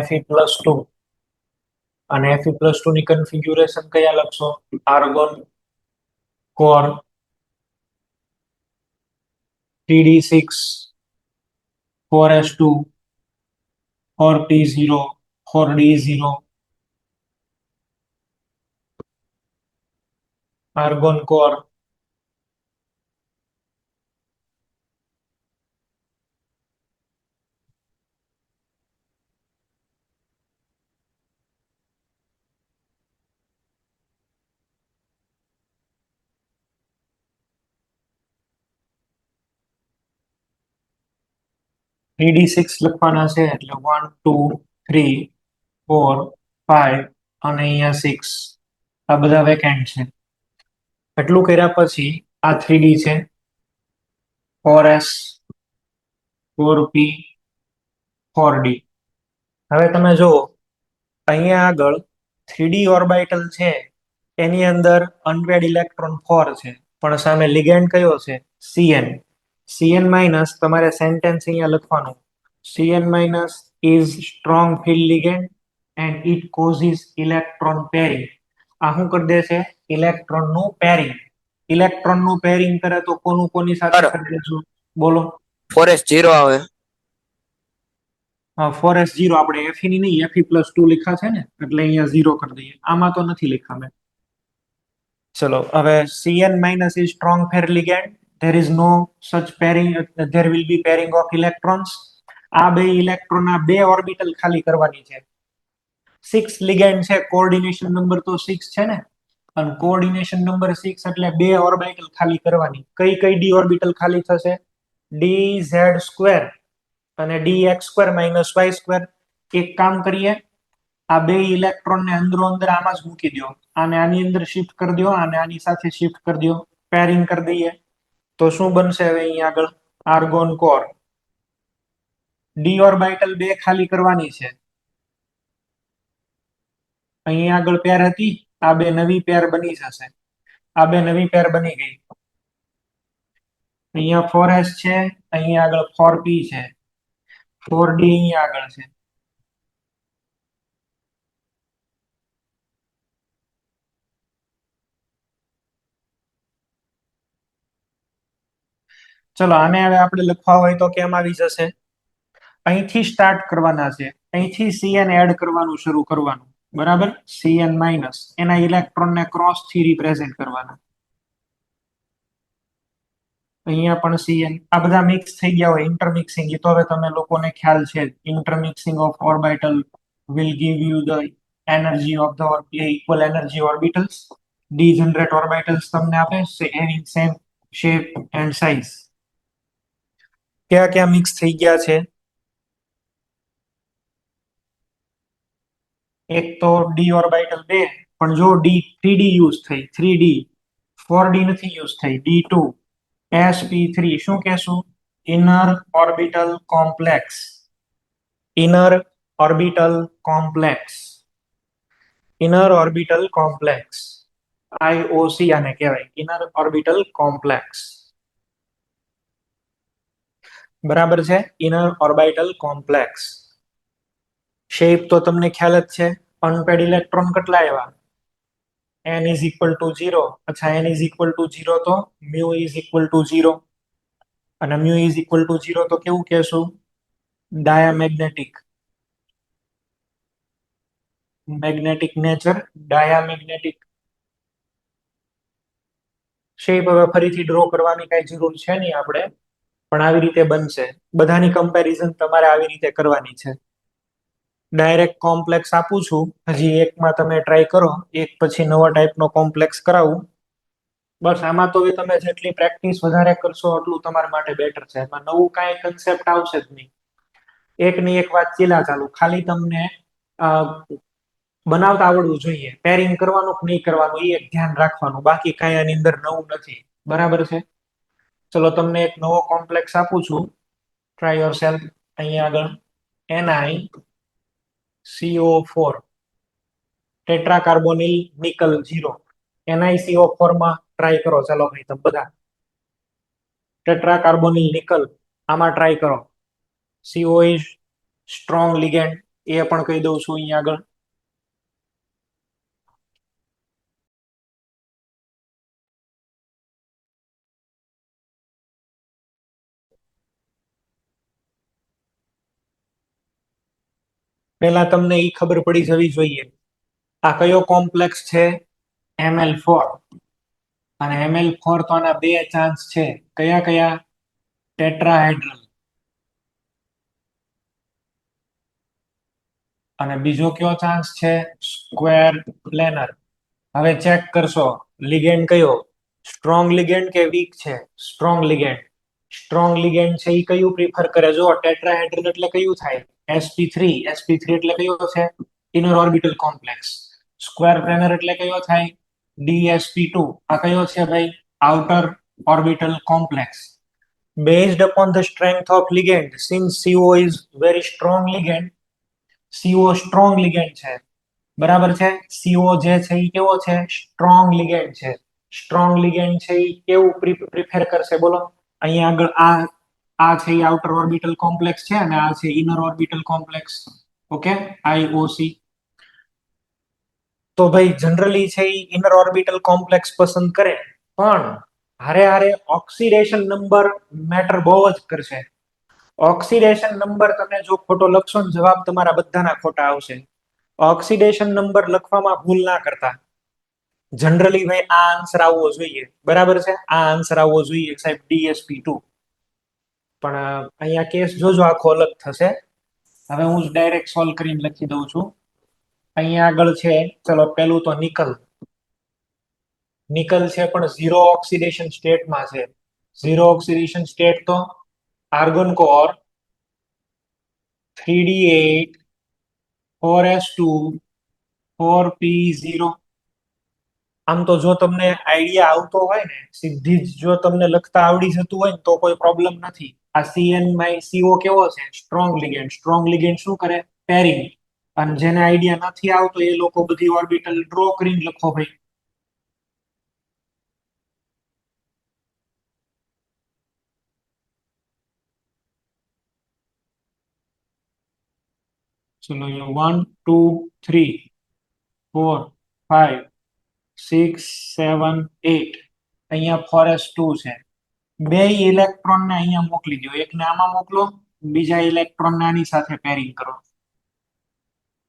Fe+2. અને Fe+2 ની કન્ફિગ્યુરેશન કયા લખશો? Argon core, 3d6, 4s2, 4p0, 4d0. Argon કોર,3d6 લખવાના છે એટલે 1 2 3 4 5 અને અહીંયા 6. આ બધા વેકેન્ટ છે. એટલું કર્યા પછી આ 3d છે, 4s, 4p, 4d. હવે તમે જુઓ અહીંયા આગળ 3d ઓર્બિટલ છે, એની અંદર અનપેડ ઇલેક્ટ્રોન 4 છે, પણ સામે લિગેન્ડ કયો છે? Cn. Cn માઇનસ, તમારે સેન્ટેન્સ અહીંયા લખવાનું. Cn minus is strong field ligand and it causes electron pairing. આ શું કરી દે છે? ઇલેક્ટ્રોન નું પેરિંગ. ઇલેક્ટ્રોન નું પેરિંગ કરે તો કોનું કોની સાથે કરી દેશું? બોલો. 4s0 આવે. 4s0 આપણે Fe ની નહીં, Fe+2 લખ્યા છે ને, એટલે અહીંયા 0 કરી દઈએ. આમાં તો નથી લખ્યા મેં. ચલો હવે Cn minus is strong pair ligand. there is no such pairing, there will be pairing of electrons. આ બે ઇલેક્ટ્રોન ના બે ઓર્બિટલ ખાલી કરવાની છે. 6 ligand છે, કોઓર્ડિનેશન નંબર તો 6 છે ને, અને કોઓર્ડિનેશન નંબર 6 એટલે બે ઓર્બિટલ ખાલી કરવાની. કઈ કઈ ડી ઓર્બિટલ ખાલી થશે? dz² અને dx² - y². એક કામ કરીએ, આ બે ઇલેક્ટ્રોન ને અંદરો અંદર આમાં જ મૂકી દો, અને આની અંદર શિફ્ટ કરી દો, અને આની સાથે શિફ્ટ કરી દો, પેરિંગ કરી દઈએ. તો શું બનશે હવે અહીંયા આગળ? Argon core. ડી ઓર્બિટલ બે ખાલી કરવાની છે. અહીંયા આગળ પેર હતી, આ બે નવી પેર બની જશે. આ બે નવી પેર બની ગઈ. અહીંયા 4s છે, અહીંયા આગળ 4p છે, 4d અહીંયા આગળ છે. ચલો આને હવે આપણે લખવા હોય તો કેમ આવી જશે? અહીંથી સ્ટાર્ટ કરવાના છે, અહીંથી Cn એડ કરવાનું શરૂ કરવાનું, બરાબર? Cn માઇનસ એના ઇલેક્ટ્રોન ને ક્રોસ થી રિપ્રેઝેન્ટ કરવાના. અહીંયા પણ Cn. આ બધા મિક્સ થઈ ગયા હોય, ઇન્ટરમિક્સિંગ, એ તો હવે તમે લોકોને ખ્યાલ છે. Intermixing of orbital will give you the energy of the equal energy orbitals. Degenerate orbitals તમને આપે છે having same shape and size. ક્યાં ક્યાં મિક્સ થઈ ગયા છે? એક તો ડી ઓર્બિટલ 2, પણ જો ડી 3d યુઝ થઈ, 3d, 4d નથી યુઝ થઈ, d2 sp3. શું કહેશું? Inner orbital complex. Inner orbital complex. Inner orbital complex, IOC આને કહેવાય, ઇનર ઓર્બિટલ કોમ્પ્લેક્સ. બરાબર છે? Inner orbital complex. શેપ તો તમને ખ્યાલ જ છે. અનપેડ ઇલેક્ટ્રોન કેટલા આવ્યા? n is equal to 0. અચ્છા, n is equal to 0 તો mu is equal to 0, અને mu is equal to 0 તો કેવું કહેશું? Diamagnetic. Magnetic nature, diamagnetic. Shape હવે ફરીથી ડ્રો કરવાની કઈ જરૂર છે નહીં આપણે, પણ આવી રીતે બનશે. બધાની કમ્પેરિઝન તમારે આવી રીતે કરવાની છે. ડાયરેક્ટ કોમ્પ્લેક્સ આપું છું, હજી એકમાં તમે ટ્રાય કરો, એક પછી નવા ટાઈપનો કોમ્પ્લેક્સ કરાવું. બસ આમાં તો તમે જેટલી પ્રેક્ટિસ વધારે કરશો એટલું તમારા માટે બેટર છે. એમાં નવું કાંઈ કન્સેપ્ટ આવશે જ નહીં. એકની એક વાત ચીલા ચાલુ, ખાલી તમને બનાવતા આવડવું જોઈએ. પેરિંગ કરવાનું કે નહીં કરવાનું એ એક ધ્યાન રાખવાનું, બાકી કાંઈ આની અંદર નવું નથી. બરાબર છે? ચલો તમને એક નવો કોમ્પ્લેક્સ આપું છું, ટ્રાય યોર સેલ્ફ. અહીંયા આગળ NiCO4 ટેટ્રાકાર્બોનિલ નિકલ 0. NiCO4 માં ટ્રાય કરો. ચાલો ભાઈ તમે બધા ટેટ્રાકાર્બોનિલ નિકલ આમાં ટ્રાય કરો. CO ઇઝ સ્ટ્રોંગ લિગેન્ડ, એ પણ કહી દઉં છું અહીંયા આગળ. પહેલા તમને એ ખબર પડી જવી જોઈએ આ કયો કોમ્પ્લેક્સ છે? Ml4. અને Ml4 તો આના બે ચાન્સ છે. કયા કયા? ટેટ્રાહેડ્રલ. અને બીજો કયો ચાન્સ છે? Square planar. હવે ચેક કરશો લિગેન્ડ કયો, સ્ટ્રોંગ લિગેન્ડ કે વીક છે? Strong ligand. સ્ટ્રોંગ લિગેન્ડ છે એ કયું પ્રિફર કરે? જો ટેટ્રાહેડ્રલ એટલે કયું થાય? sp3. sp3 એટલે કયો છે? Inner orbital complex. Square planar એટલે કયો થાય? dsp2. આ કયો છે ભાઈ? Outer orbital complex. Based upon the strength of ligand, since CO is very strong ligand, CO strong ligand છે. બરાબર છે? CO જે છે એ કેવો છે? સ્ટ્રોંગ લિગેન્ડ છે. સ્ટ્રોંગ લિગેન્ડ છે એ કેવું પ્રિફર કરશે બોલો? અહીંયા આગળ આ છે એ આઉટર ઓર્બિટલ કોમ્પ્લેક્સ છે, અને આ છે inner orbital complex. Okay, IOC. તો ભાઈ જનરલી છે એ ઇનર ઓર્બિટલ કોમ્પ્લેક્સ પસંદ કરે, પણ હારે હારે ઓક્સિડેશન નંબર મેટર બહુ જ કરશે. ઓક્સિડેશન નંબર તમે જો ખોટો લખશો ને, જવાબ તમારા બધાના ખોટા આવશે. ઓક્સિડેશન નંબર લખવામાં ભૂલ ના કરતા. જનરલી ભાઈ આ આન્સર આવવો જોઈએ, બરાબર છે, આ આન્સર આવવો જોઈએ સાહેબ DsP2. પણ અહીંયા કેસ જોજો આખો અલગ થશે. હવે હું ડાયરેક્ટ સોલ્વ કરીને લખી દઉં છું. અહીંયા આગળ છે, ચલો પેલું તો નિકલ. નિકલ છે પણ ઝીરો ઓક્સિડેશન સ્ટેટમાં છે. ઝીરો ઓક્સિડેશન સ્ટેટ તો argon core 3D8 4s2 4p0. આમ તો જો તમને આઈડિયા આવતો હોય ને, સીધી જ જો તમને લખતા આવડી જતું હોય ને તો કોઈ પ્રોબ્લેમ નથી. આ CnCO કેવો છે? Strong ligand. સ્ટ્રોંગ લિગેન્ડ શું કરે? પેરિંગ. અને જેને આઈડિયા નથી આવતો એ લોકો બધી ઓર્બિટલ ડ્રો કરીને લખો ભાઈ. ચલો 1 2 3 4 5 6 7 8. અહીંયા 4s2 છે. બે ઇલેક્ટ્રોન ને અહીંયા મોકલી દો. એકને આમાં મોકલો, બીજા ઇલેક્ટ્રોન ને આની સાથે પેરિંગ કરો.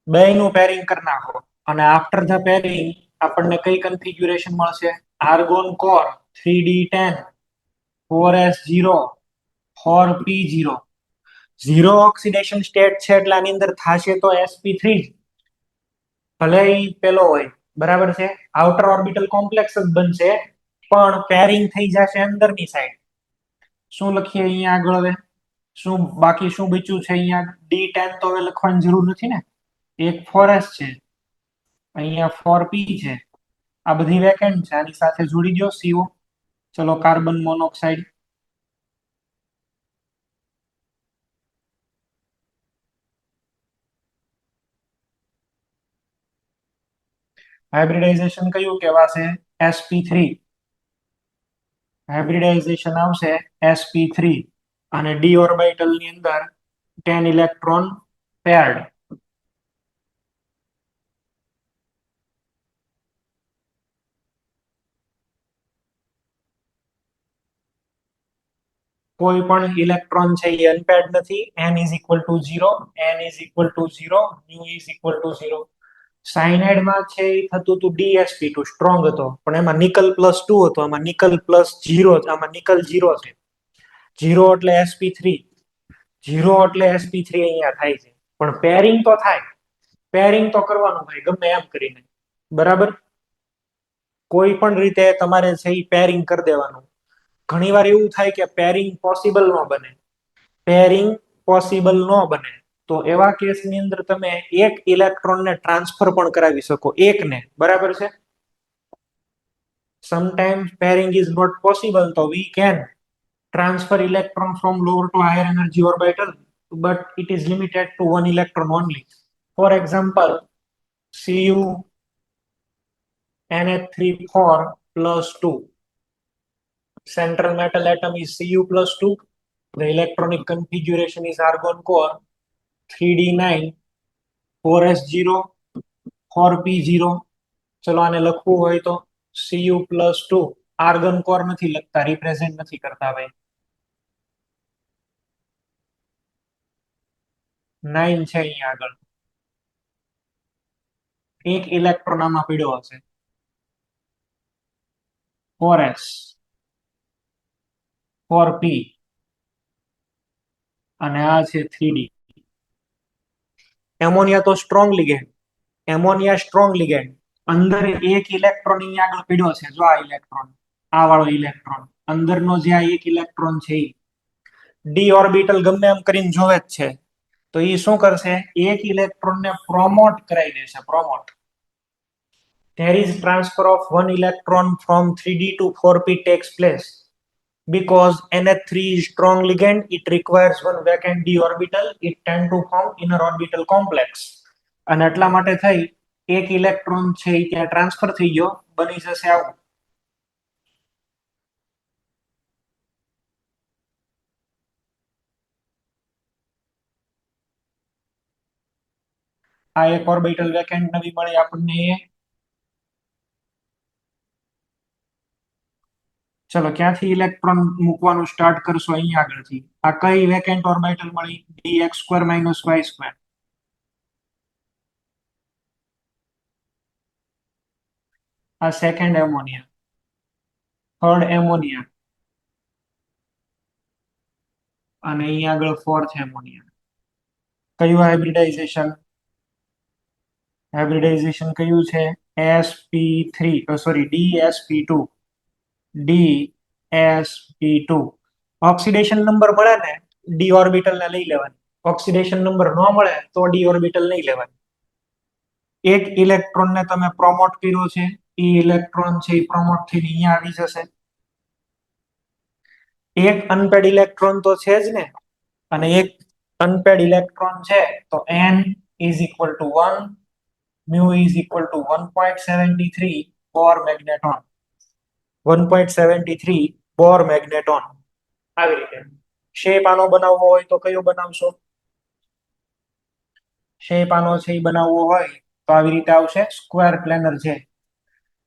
બેયનું પેરિંગ કરી નાખો અને આફ્ટર ધ પેરિંગ આપણને કઈ કન્ફિગ્યુરેશન મળશે? Argon core 3D10 4s0 4p0. Zero oxidation state છે એટલે આની અંદર થશે તો sp3 જ. ભલે ઈ પેલો હોય, બરાબર છે, આઉટર ઓર્બિટલ કોમ્પ્લેક્સ જ બનશે, પણ પેરિંગ થઈ જશે અંદરની સાઈડ. શું લખીએ અહીંયા આગળ હવે? શું બાકી શું બચ્યું છે અહીંયા? D10 તો હવે લખવાની જરૂર નથી ને. એક 4s છે, અહીંયા 4p છે. આ બધી વેકેન્ટ છે, આની સાથે જોડી દો CO. ચલો કાર્બન મોનોક્સાઇડ. હાઇબ્રિડાઇઝેશન કયું કહેવાશે? sp3. હાઇબ્રિડાઇઝેશન આવશે sp3 અને d ઓર્બિટલ ની અંદર 10 ઇલેક્ટ્રોન પેર્ડ. કોઈ પણ ઇલેક્ટ્રોન છે એ અનપેર્ડ નથી. n is equal to 0, n is equal to 0, new is equal to 0. સાયનાઇડમાં છે એ થતું હતું DsP2, સ્ટ્રોંગ હતો, પણ એમાં નિકલ +2 હતો, આમાં નિકલ +0, આમાં નિકલ 0 છે. 0 એટલે sp3, 0 એટલે sp3 અહીંયા થાય છે. પણ પેરિંગ તો થાય, પેરિંગ તો કરવાનું ભાઈ ગમે એમ કરીને, બરાબર. કોઈ પણ રીતે તમારે છે એ પેરિંગ કરી દેવાનું. ઘણીવાર એવું થાય કે પેરિંગ પોસિબલ ન બને. પેરિંગ પોસિબલ ન બને તો એવા કેસની અંદર તમે એક ઇલેક્ટ્રોનને ટ્રાન્સફર પણ કરાવી શકો, એકને, બરાબર છે. Sometimes pairing is not possible, તો we can transfer electron from lower to higher energy orbital, but it is limited to one electron only. For example, Cu Na3 4 +2. Central metal atom is Cu +2. The electronic configuration is argon core 3D9 4s0 4p0. ચલો આને લખવું હોય તો Cu+2. Argon core નથી લખતા, represent નથી કરતા ભાઈ. 9 છે અહીંયા આગળ. એક ઇલેક્ટ્રોન આમાં પીડ્યો હશે. 4s 4p અને આ છે 3D. એમોનિયા તો strong ligand, ammonia strong ligand. અંદર એક ઇલેક્ટ્રોન અહીંયા આગળ પીડ્યો છે, જો આ ઇલેક્ટ્રોન, આ વાળો ઇલેક્ટ્રોન, અંદરનો જે આ એક ઇલેક્ટ્રોન છે ડી ઓર્બિટલ ગમે એમ કરીને જોવે જ છે, તો એ શું કરશે? એક ઇલેક્ટ્રોનને પ્રોમોટ કરાવી દેશે. Promote. there is transfer of one electron from 3D to 4p takes place. Because NH3 is strong ligand, it requires one vacant d orbital. It tend to form inner orbital complex. અને એટલા માટે થઈ એક electron છે એ ત્યાં transfer થઈ ગયો, બની જશે આવું. આ એક ઓર્બિટલ વેકેન્ટ નવી મળી આપણને. ચલો ક્યાંથી ઇલેક્ટ્રોન મૂકવાનું સ્ટાર્ટ કરશો? અહીંયા આગળથી. આ કઈ વેકેન્ટ ઓર્બિટલ મળી? dx² - y². આ સેકન્ડ એમોનિયા, થર્ડ એમોનિયા, અને અહીંયા આગળ ફોર્થ એમોનિયા. કયું હાઇબ્રિડાઇઝેશન? હાઇબ્રિડાઇઝેશન કયું છે? sp3, sorry dsp2. dsp2. Oxidation number મળે ને ડી ઓર્બિટલ ને લઈ લેવાની. ઓક્સિડેશન નંબર ન મળે તો ડી ઓર્બિટલ નહીં લેવાની. એક ઇલેક્ટ્રોન ને તમે પ્રોમોટ કર્યો છે, એ ઇલેક્ટ્રોન છે એ પ્રોમોટ થઈને અહીંયા આવી જશે. એક અનપેડ ઇલેક્ટ્રોન તો છે જ ને, અને એક અનપેડ ઇલેક્ટ્રોન છે તો n is equal to 1, mu is equal to 1.73 Bohr magneton. 1.73 Bohr magneton. આવી રીતે શેપ આનો બનાવવો હોય તો કયો બનાવશો? શેપ આનો છે એ બનાવવો હોય તો આવી રીતે આવશે, સ્ક્વેર પ્લેનર છે.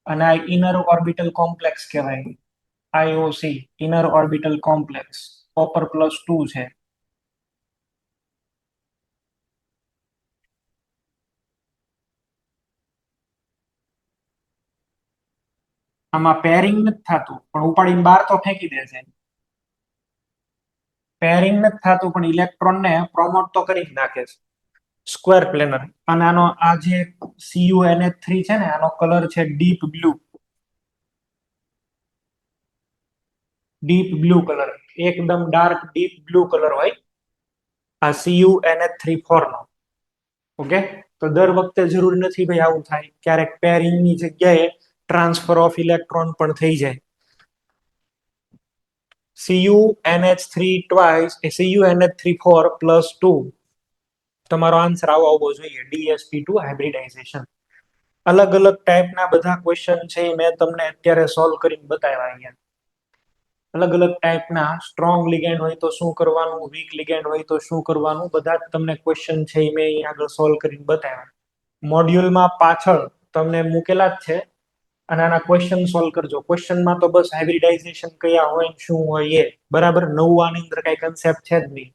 અને આ ઇનર ઓર્બિટલ કોમ્પ્લેક્સ કહેવાય, IOC, inner orbital complex. Copper +2 છે. આમાં પેરિંગ નથી થતું પણ ઉપાડીને બહાર તો ફેંકી દે છે. પેરિંગ નથી થતું પણ ઇલેક્ટ્રોન ને પ્રોમોટ તો કરી જ નાખે છે. Square planar. અને આનો આ જે CuNH3 છે ને, આનો કલર છે deep blue. Deep blue colour, એકદમ ડાર્ક ડીપ બ્લુ કલર હોય આ CuNH3 નો. ઓકે, તો દર વખતે જરૂર નથી ભાઈ આવું થાય, ક્યારેક પેરિંગ ની જગ્યાએ ટ્રાન્સફર ઓફ ઇલેક્ટ્રોન પણ થઈ જાય. CuNH3 twice, CuNH3 +2. તમારો આન્સર આવો આવવો જોઈએ, dsp2 હાઇબ્રિડાઇઝેશન. અલગ અલગ ટાઈપના બધા ક્વેશ્ચન છે મેં તમને અત્યારે સોલ્વ કરીને બતાવ્યા અહીંયા. અલગ અલગ ટાઈપના સ્ટ્રોંગ લિગેન્ડ હોય તો શું કરવાનું, વીક લિગેન્ડ હોય તો શું કરવાનું, બધા જ તમને ક્વેશ્ચન છે મેં અહીંયા આગળ સોલ્વ કરીને બતાવ્યા. મોડ્યુલમાં પાછળ તમને મૂકેલા જ છે, અને આના ક્વેશ્ચન સોલ્વ કરજો. ક્વેશ્ચનમાં તો બસ હાઇબ્રિડાઇઝેશન કયા હોય શું હોય એ બરાબર, નવું આની અંદર કઈ કન્સેપ્ટ છે જ નહીં.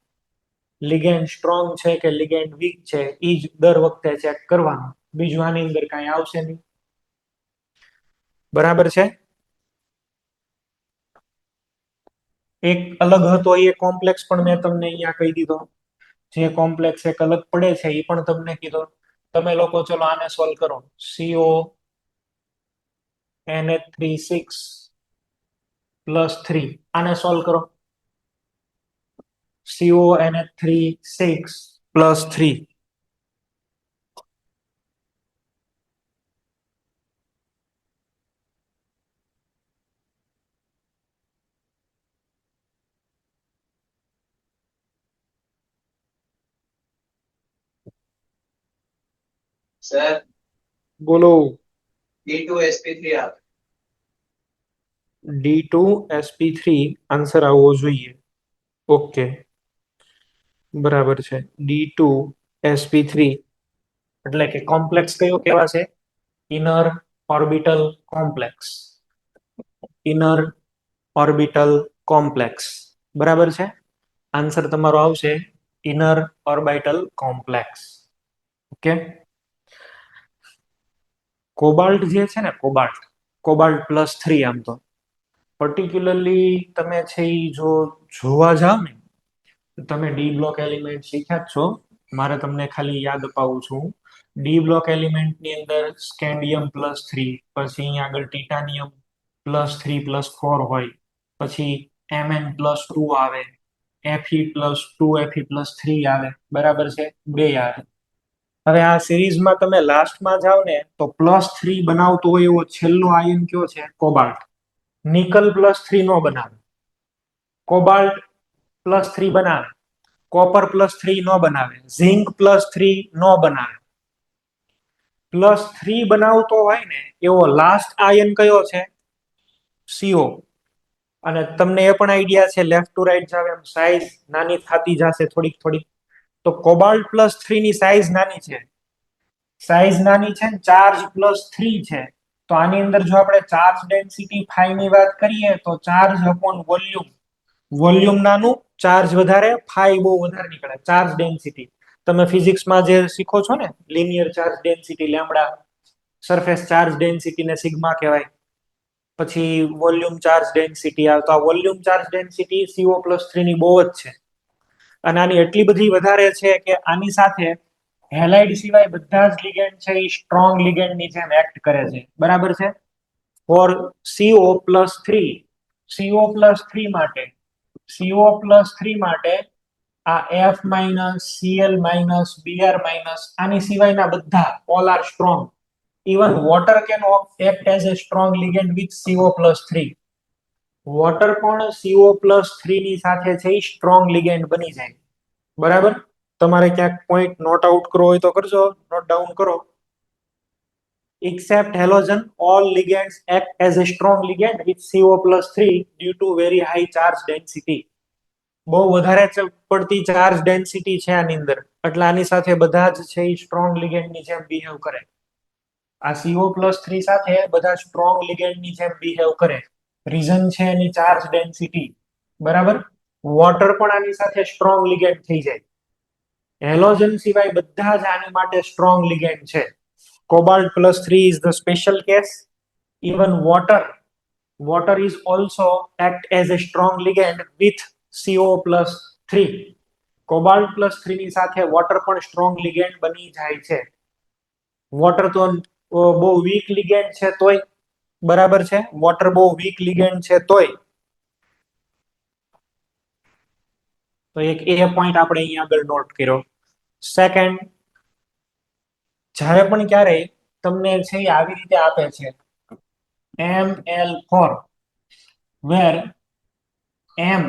લિગેન્ડ સ્ટ્રોંગ છે કે લિગેન્ડ વીક છે એ જ દર વખતે ચેક કરવાનું, બીજું આની અંદર કઈ આવશે નહીં. બરાબર છે. એક અલગ હતો એ કોમ્પ્લેક્સ પણ મેં તમને અહીંયા કહી દીધો, જે કોમ્પ્લેક્સ એક અલગ પડે છે એ પણ તમને કીધો. તમે લોકો ચલો આને સોલ્વ કરો. CONH3 +3, આને સોલ્વ કરો. CONH3 +3. સર બોલો. D2sp3 આવે. D2sp3 આન્સર આવવો જોઈએ. ઓકે, બરાબર છે. D2sp3 એટલે કે કોમ્પ્લેક્સ કયો કહેવાશે? Inner orbital complex. Inner orbital complex. બરાબર છે. આન્સર તમારો આવશે inner orbital complex. Okay. Cobalt જે છે ને, કોબાલ્ટ +3, આમ તો પર્ટિક્યુલરલી તમે છે એ જો જોવા જાવ ને, તમે ડી બ્લોક એલિમેન્ટ શીખ્યા જ છો. મારે તમને ખાલી યાદ અપાવું છું. ડી બ્લોક એલિમેન્ટની અંદર સ્કેન્ડિયમ +3, પછી અહીંયા આગળ ટિટાનિયમ +3 + 4 હોય, પછી Mn+2 આવે, Fe+2 Fe+3 આવે. બરાબર છે, બે આવે. હવે આ સિરીઝમાં તમે લાસ્ટમાં જાવ ને તો +3 બનાવતો હોય એવો છેલ્લો આયન કયો છે? કોબાલ્ટ. નિકલ +3 નો બનાવે, કોબાલ્ટ +3 બનાવે, કોપર +3 નો બનાવે, ઝિંક +3 નો બનાવે. +3 બનાવતો હોય ને એવો લાસ્ટ આયન કયો છે? CO. અને તમને એ પણ આઈડિયા છે, લેફ્ટ ટુ રાઈટ જાવ એમ સાઈઝ નાની થતી જશે થોડીક થોડીક. તો કોબાલ્ટ +3 ની સાઈઝ નાની છે, સાઈઝ નાની છે, ચાર્જ +3 છે. તો આની અંદર જો આપણે ચાર્જ ડેન્સિટી φ ની વાત કરીએ તો ચાર્જ અપોન વોલ્યુમ, વોલ્યુમ નાનું, ચાર્જ વધારે, φ બહુ વધારે નીકળે. ચાર્જ ડેન્સિટી તમે ફિઝિક્સમાં જે શીખો છો ને, linear charge density lambda, surface charge density ને સિગ્મા કહેવાય. પછી વોલ્યુમ ચાર્જ ડેન્સિટી આવે તો આ વોલ્યુમ ચાર્જ ડેન્સિટી CO+3 ની બહુ જ છે. અને આની એટલી બધી વધારે છે કે આની સાથે હેલાઇડ સિવાય બધા જ લિગેન્ડ છે એ સ્ટ્રોંગ લિગેન્ડ ની જેમ એક્ટ કરે છે. બરાબર છે. ફોર CO+3 માટે આ F-Cl-Br- આની સિવાયના બધા all are strong. Even water can act as a strong ligand with CO+3. Water પણ CO+3 ની સાથે છે એ સ્ટ્રોંગ લિગેન્ડ બની જાય. બરાબર. તમારે ક્યાંક પોઈન્ટ નોટ આઉટ કરવો હોય તો કરજો, નોટ ડાઉન કરો. Except halogen, all ligands act as a strong ligand with CO+3 due to very high charge density. બહુ વધારે પડતી ચાર્જ ડેન્સિટી છે આની અંદર, એટલે આની સાથે બધા જ છે એ સ્ટ્રોંગ લિગેન્ડ ની જેમ બિહેવ કરે. આ CO+3 સાથે બધા સ્ટ્રોંગ લિગેન્ડ ની જેમ બિહેવ કરે. રીઝન છે એની ચાર્જ ડેન્સિટી. બરાબર. વોટર પણ આની સાથે સ્ટ્રોંગ લિગેન્ડ થઈ જાય. હેલોજન સિવાય બધા જ આની માટે સ્ટ્રોંગ લિગેન્ડ છે. Cobalt+3 is the special case. Even water is also act as a strong ligand with CO+3. Cobalt+3 ની સાથે વોટર પણ સ્ટ્રોંગ લિગેન્ડ બની જાય છે. વોટર તો બહુ વીક લિગેન્ડ છે તોય, બરાબર છે, વોટર બહુ વીક લિગેન્ડ છે તોય તો એક એ પોઈન્ટ આપણે અહીંયા આગળ નોટ કર્યો. સેકન્ડ, જ્યારે પણ ક્યારેય તમને છે આવી રીતે આપે છે Ml4, વેર M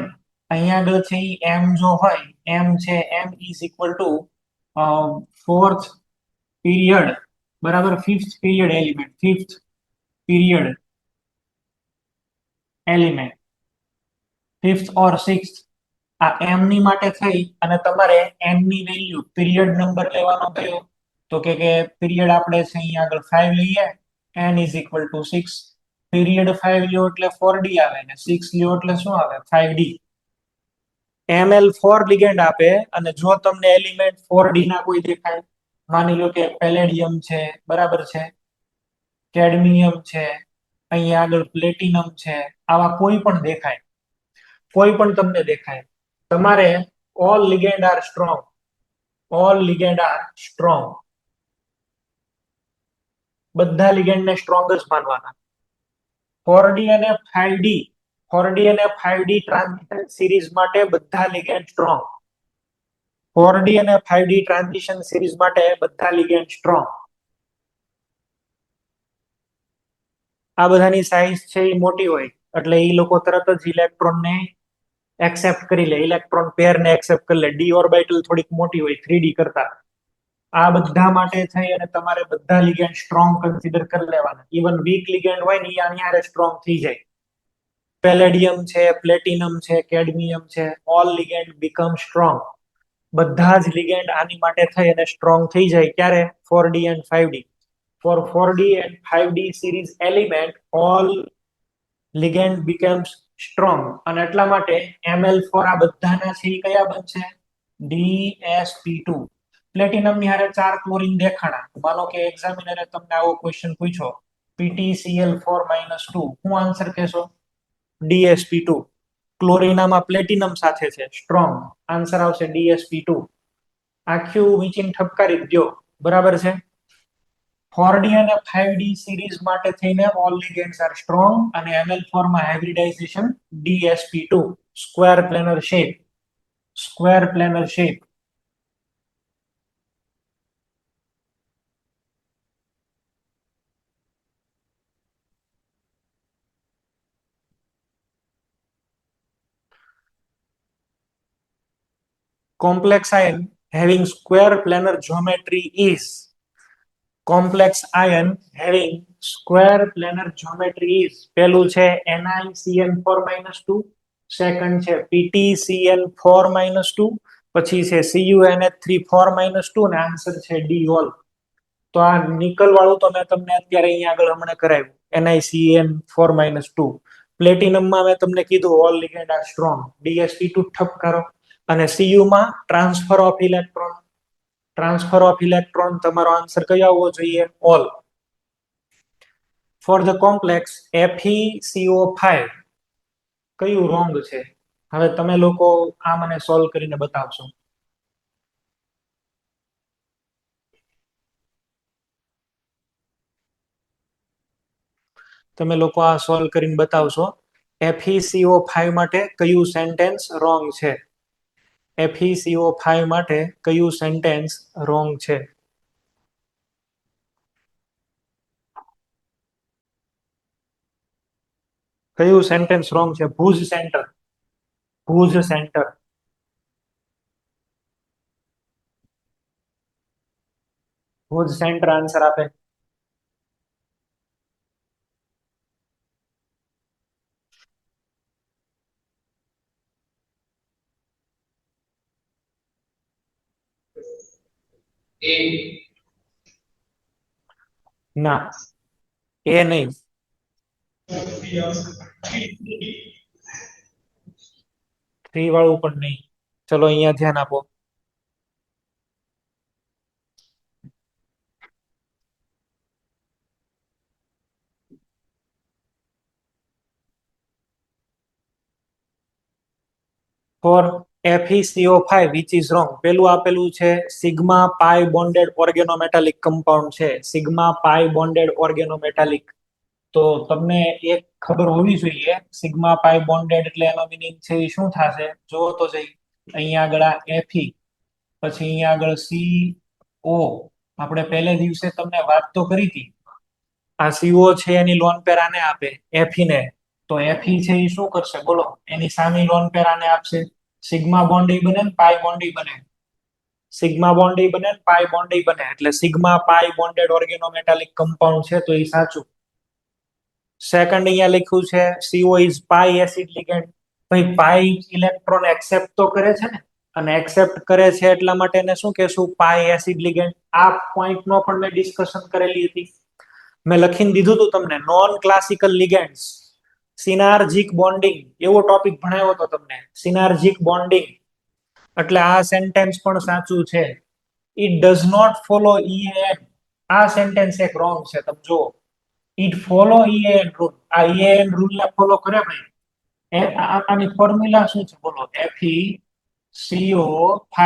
અહીંયા આગળ છે M જો હોય, M છે M is equal to fourth period, બરાબર, ફિફ્થ પીરિયડ એલિમેન્ટ, ફિફ્થ ઓર સિક્સ્થ. આ M ની માટે થઈ અને તમારે M ની વેલ્યુ પીરિયડ નંબર લેવાનો થયો તો કે પીરિયડ આપણે છે અહીંયા આગળ 5 લઈએ, n is equal to 6. Period 5 લ્યો એટલે 4d આવે ને 6 લ્યો એટલે શું આવે? 5d. Ml4 લિગેન્ડ આપે અને જો તમને એલિમેન્ટ 4d ના કોઈ દેખાય, માની લો કે પેલેડિયમ છે, બરાબર છે, કેડમિયમ છે, અહીંયા આગળ પ્લેટિનમ છે, આવા કોઈ પણ દેખાય, કોઈ પણ તમને દેખાય, તમારે ઓલ લિગેન્ડ આર સ્ટ્રોંગ, બધા લિગેન્ડ ને સ્ટ્રોંગ જ માનવાના. 4d અને 5d ટ્રાન્ઝિશન સિરીઝ માટે બધા લિગેન્ડ સ્ટ્રોંગ. 4d અને 5d ટ્રાન્ઝિશન સિરીઝ માટે બધા લિગેન્ડ સ્ટ્રોંગ. આ બધાની સાઇઝ છે એ મોટી હોય એટલે એ લોકો તરત જ ઇલેક્ટ્રોન ને એક્સેપ્ટ કરી લે, ઇલેક્ટ્રોન પેર ને એક્સેપ્ટ કરી લે. ડી ઓર્બિટલ થોડીક મોટી હોય 3d કરતા. આ બધા માટે થઈ અને તમારે બધા લિગેન્ડ સ્ટ્રોંગ કન્સિડર કરી લેવાના. ઇવન વીક લિગેન્ડ હોય ને એ આની હારે સ્ટ્રોંગ થઈ જાય. પેલેડિયમ છે, પ્લેટિનમ છે, કેડમિયમ છે, ઓલ લિગેન્ડ બીકમ સ્ટ્રોંગ. બધા જ લિગેન્ડ આની માટે થઈ અને સ્ટ્રોંગ થઈ જાય. ક્યારે? 4d and 5d. For 4d and 5d series element, all ligand becomes strong. અને એટલા માટે Ml4 આ બધાના છે એ કયા બનશે? DsP2. પ્લેટિનમ ની હારે 4 ક્લોરીન દેખાણા. માનો કે એક્ઝામિનરે તમને આવો ક્વેશ્ચન પૂછ્યો, PtCl4-2, શું આન્સર કહેશો? DsP2. ક્લોરીન આમાં પ્લેટિનમ સાથે છે, સ્ટ્રોંગ. આન્સર આવશે DsP2. આખું વિચિન ઠપકારી દો. બરાબર છે. 4d અને 5d સિરીઝ માટે થઈને ઓલ લિગેન્ડ્સ આર સ્ટ્રોંગ અને Ml4 માં hybridisation DsP2, square planar shape. Complex ion having square planar geometry is પેલું છે NiCN4-2, સેકન્ડ છે PtCN4-2, પછી છે CuNH3 4-2 ને આન્સર છે D ઓલ. તો આ નિકલ વાળું તો મેં તમને અત્યારે અહીંયા આગળ હમણાં કરાવ્યું, NiCN4-2. પ્લેટિનમમાં મેં તમને કીધું all ligand R strong, DsP2 ઠપ કરો. અને Cu માં ટ્રાન્સફર ઓફ ઇલેક્ટ્રોન, તમારો આન્સર કયો આવવો જોઈએ? All. For the complex FeCO5 કયું રોંગ છે? હવે તમે લોકો આ મને સોલ્વ કરીને બતાવશો. તમે લોકો આ સોલ્વ કરીને બતાવશો. FeCO5 માટે કયું સેન્ટેન્સ રોંગ છે? FeCO5 માટે કયું સેન્ટેન્સ રોંગ છે? કયું સેન્ટેન્સ રોંગ છે? Bhuj centre. Bhuj centre. Bhuj centre answer આપે. A. ના, એ નહીં. 3 વાળું પણ નહીં. ચલો અહીંયા ધ્યાન આપો. For FeCO5 which is wrong. પેલું આપેલું છે sigma pi bonded organometallic compound છે. Sigma pi bonded organometallic. તો તમને એક ખબર હોવી જોઈએ સિગ્મા પાઈ બોન્ડેડ એટલે એનો મીનિંગ છે એ શું થશે? જો તો જઈ અહીંયા આગળ આ Fe, પછી અહીંયા આગળ CO. આપણે પહેલે દિવસે તમને વાત તો કરી હતી. આ CO છે એની લોન પેર આને આપે Fe ને. તો Fe છે એ શું કરશે બોલો? એની સામે લોન પેર આને આપશે. સિગ્મા બોન્ડ ઈ બને ને પાઈ બોન્ડ ઈ બને. સિગ્મા બોન્ડ ઈ બને ને પાઈ બોન્ડ ઈ બને. એટલે sigma pi bonded organometallic compound છે તો એ સાચું. સેકન્ડ અહીંયા લખ્યું છે CO is pi acid ligand. ભાઈ પાઈ ઇલેક્ટ્રોન એક્સેપ્ટ તો કરે છે ને, અને એક્સેપ્ટ કરે છે એટલા માટે એને શું કહેશું? પાઈ એસિડ લિગેન્ડ. આ પોઈન્ટ નો પણ મેં ડિસ્કશન કરેલી હતી. મેં લખીને દીધું હતું તમને નોન ક્લાસિકલ લિગેન્ડ્સ, સિનાર્જિક બોન્ડિંગ એવો ટોપિક ભણાવ્યો હતો તમને. સિનાર્જિક બોન્ડિંગ એટલે આ સેન્ટેન્સ પણ સાચું છે. It does not follow EAN. આ સેન્ટેન્સ એક રોંગ છે. તમે જુઓ, ઇટ ફોલો EAN રૂલ. આ EAN રૂલ ને ફોલો કરે ભાઈ. આની ફોર્મ્યુલા શું છે બોલો? FeCO5.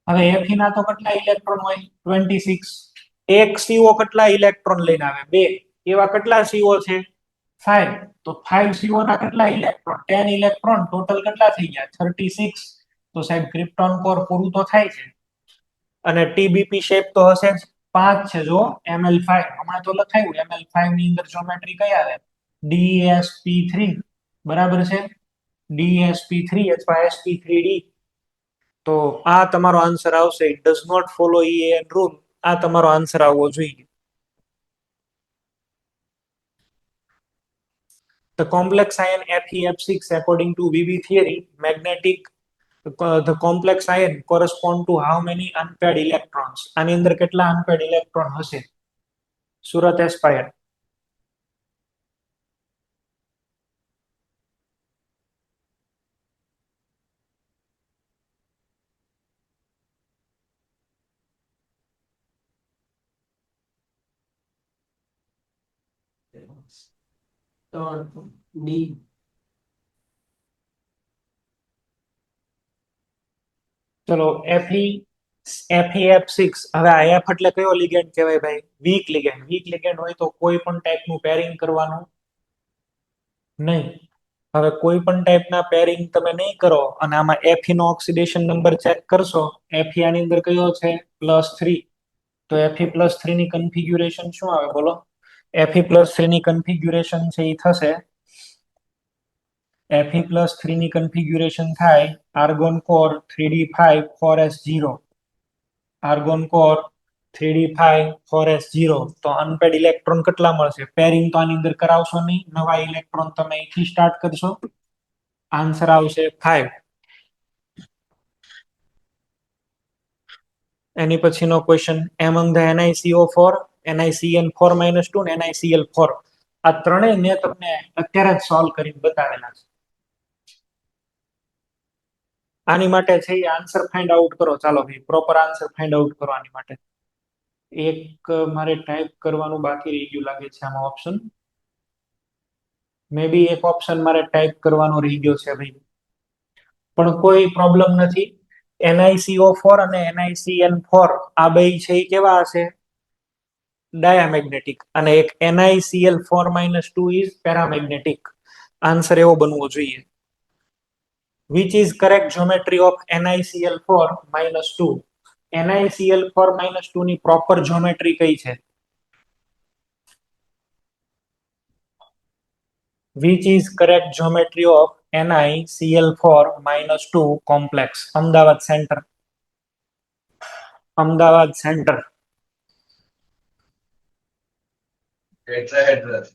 હવે Fe ના તો કેટલા ઇલેક્ટ્રોન હોય? 26. એક CO કેટલા ઇલેક્ટ્રોન લઈને આવે? 2. એવા કેટલા CO છે? 5. તો 5 CO ના કેટલા ઇલેક્ટ્રોન? 10 ઇલેક્ટ્રોન. ટોટલ કેટલા થઈ ગયા? 36. તો સાહેબ ક્રિપ્ટોન કોર પૂરું તો થાય છે. અને TBP શેપ તો હશે જ. 5 છે જો ML5. હમણાં તો લખાયું ML5 ની અંદર જ્યોમેટ્રી કઈ આવે? DsP3. બરાબર છે? DsP3 અથવા sp3d. તો આ તમારો આન્સર આવશે. It does not follow EAN rule. આ તમારો આન્સર આવવો જોઈએ. The complex ion FeF6 according to VV theory magnetic the complex ion correspond to how many unpaired electrons? આની અંદર કેટલા unpaired electron હશે? સુરત એસ્પાયર. ડી. ચલો FeF6. હવે આ F એટલે કયો લિગેન્ડ કહેવાય ભાઈ? Week ligand. વીક લિગેન્ડ હોય તો કોઈ પણ ટાઈપનું પેરિંગ કરવાનું નહીં. હવે કોઈ પણ ટાઈપના પેરિંગ તમે નહીં કરો અને આમાં Fe નો ઓક્સિડેશન નંબર ચેક કરશો. Fe આની અંદર કયો છે? +3. તો Fe+3 ની કન્ફિગ્યુરેશન શું આવે બોલો? Fe+3 ની કન્ફિગ્યુરેશન છે એ થશે Fe+3 ની કન્ફિગ્યુરેશન થાય argon core 3d5 4s0. Argon core 3d5 4s0. તો અનપેડ ઇલેક્ટ્રોન કેટલા મળશે? પેરિંગ તો આની અંદર કરાવશો નહીં. નવા ઇલેક્ટ્રોન તમે અહીંથી સ્ટાર્ટ કરશો. આન્સર આવશે 5. એની પછીનો question, among the NiCO4, NiCN4-2 ને NiCl4. આ ત્રણેય મેં તમને અત્યારે જ સોલ્વ કરીને બતાવેલા છે. આની માટે છે આન્સર ફાઇન્ડ આઉટ કરો. ચાલો ભાઈ પ્રોપર આન્સર ફાઇન્ડ આઉટ કરો આની માટે. એક મારે ટાઈપ કરવાનું બાકી રહી ગયું લાગે છે આમાં ઓપ્શન. મે બી એક ઓપ્શન મારે ટાઈપ કરવાનો રહી ગયો છે ભાઈ, પણ કોઈ પ્રોબ્લેમ નથી. NiCO4 અને NiCN4 આ બે છે એ કેવા હશે? ડાયામેગ્નેટિક. અને એક NiCl4-2 ઇઝ પેરામેગ્નેટિક. આન્સર એવો બનવો જોઈએ. Which is correct geometry of NiCl4-2? NiCl4-2 ની પ્રોપર જ્યોમેટ્રી કઈ છે? Which is correct geometry of NiCl4-2 complex? Ahmedabad centre. Ahmedabad centre. Tetrahedral.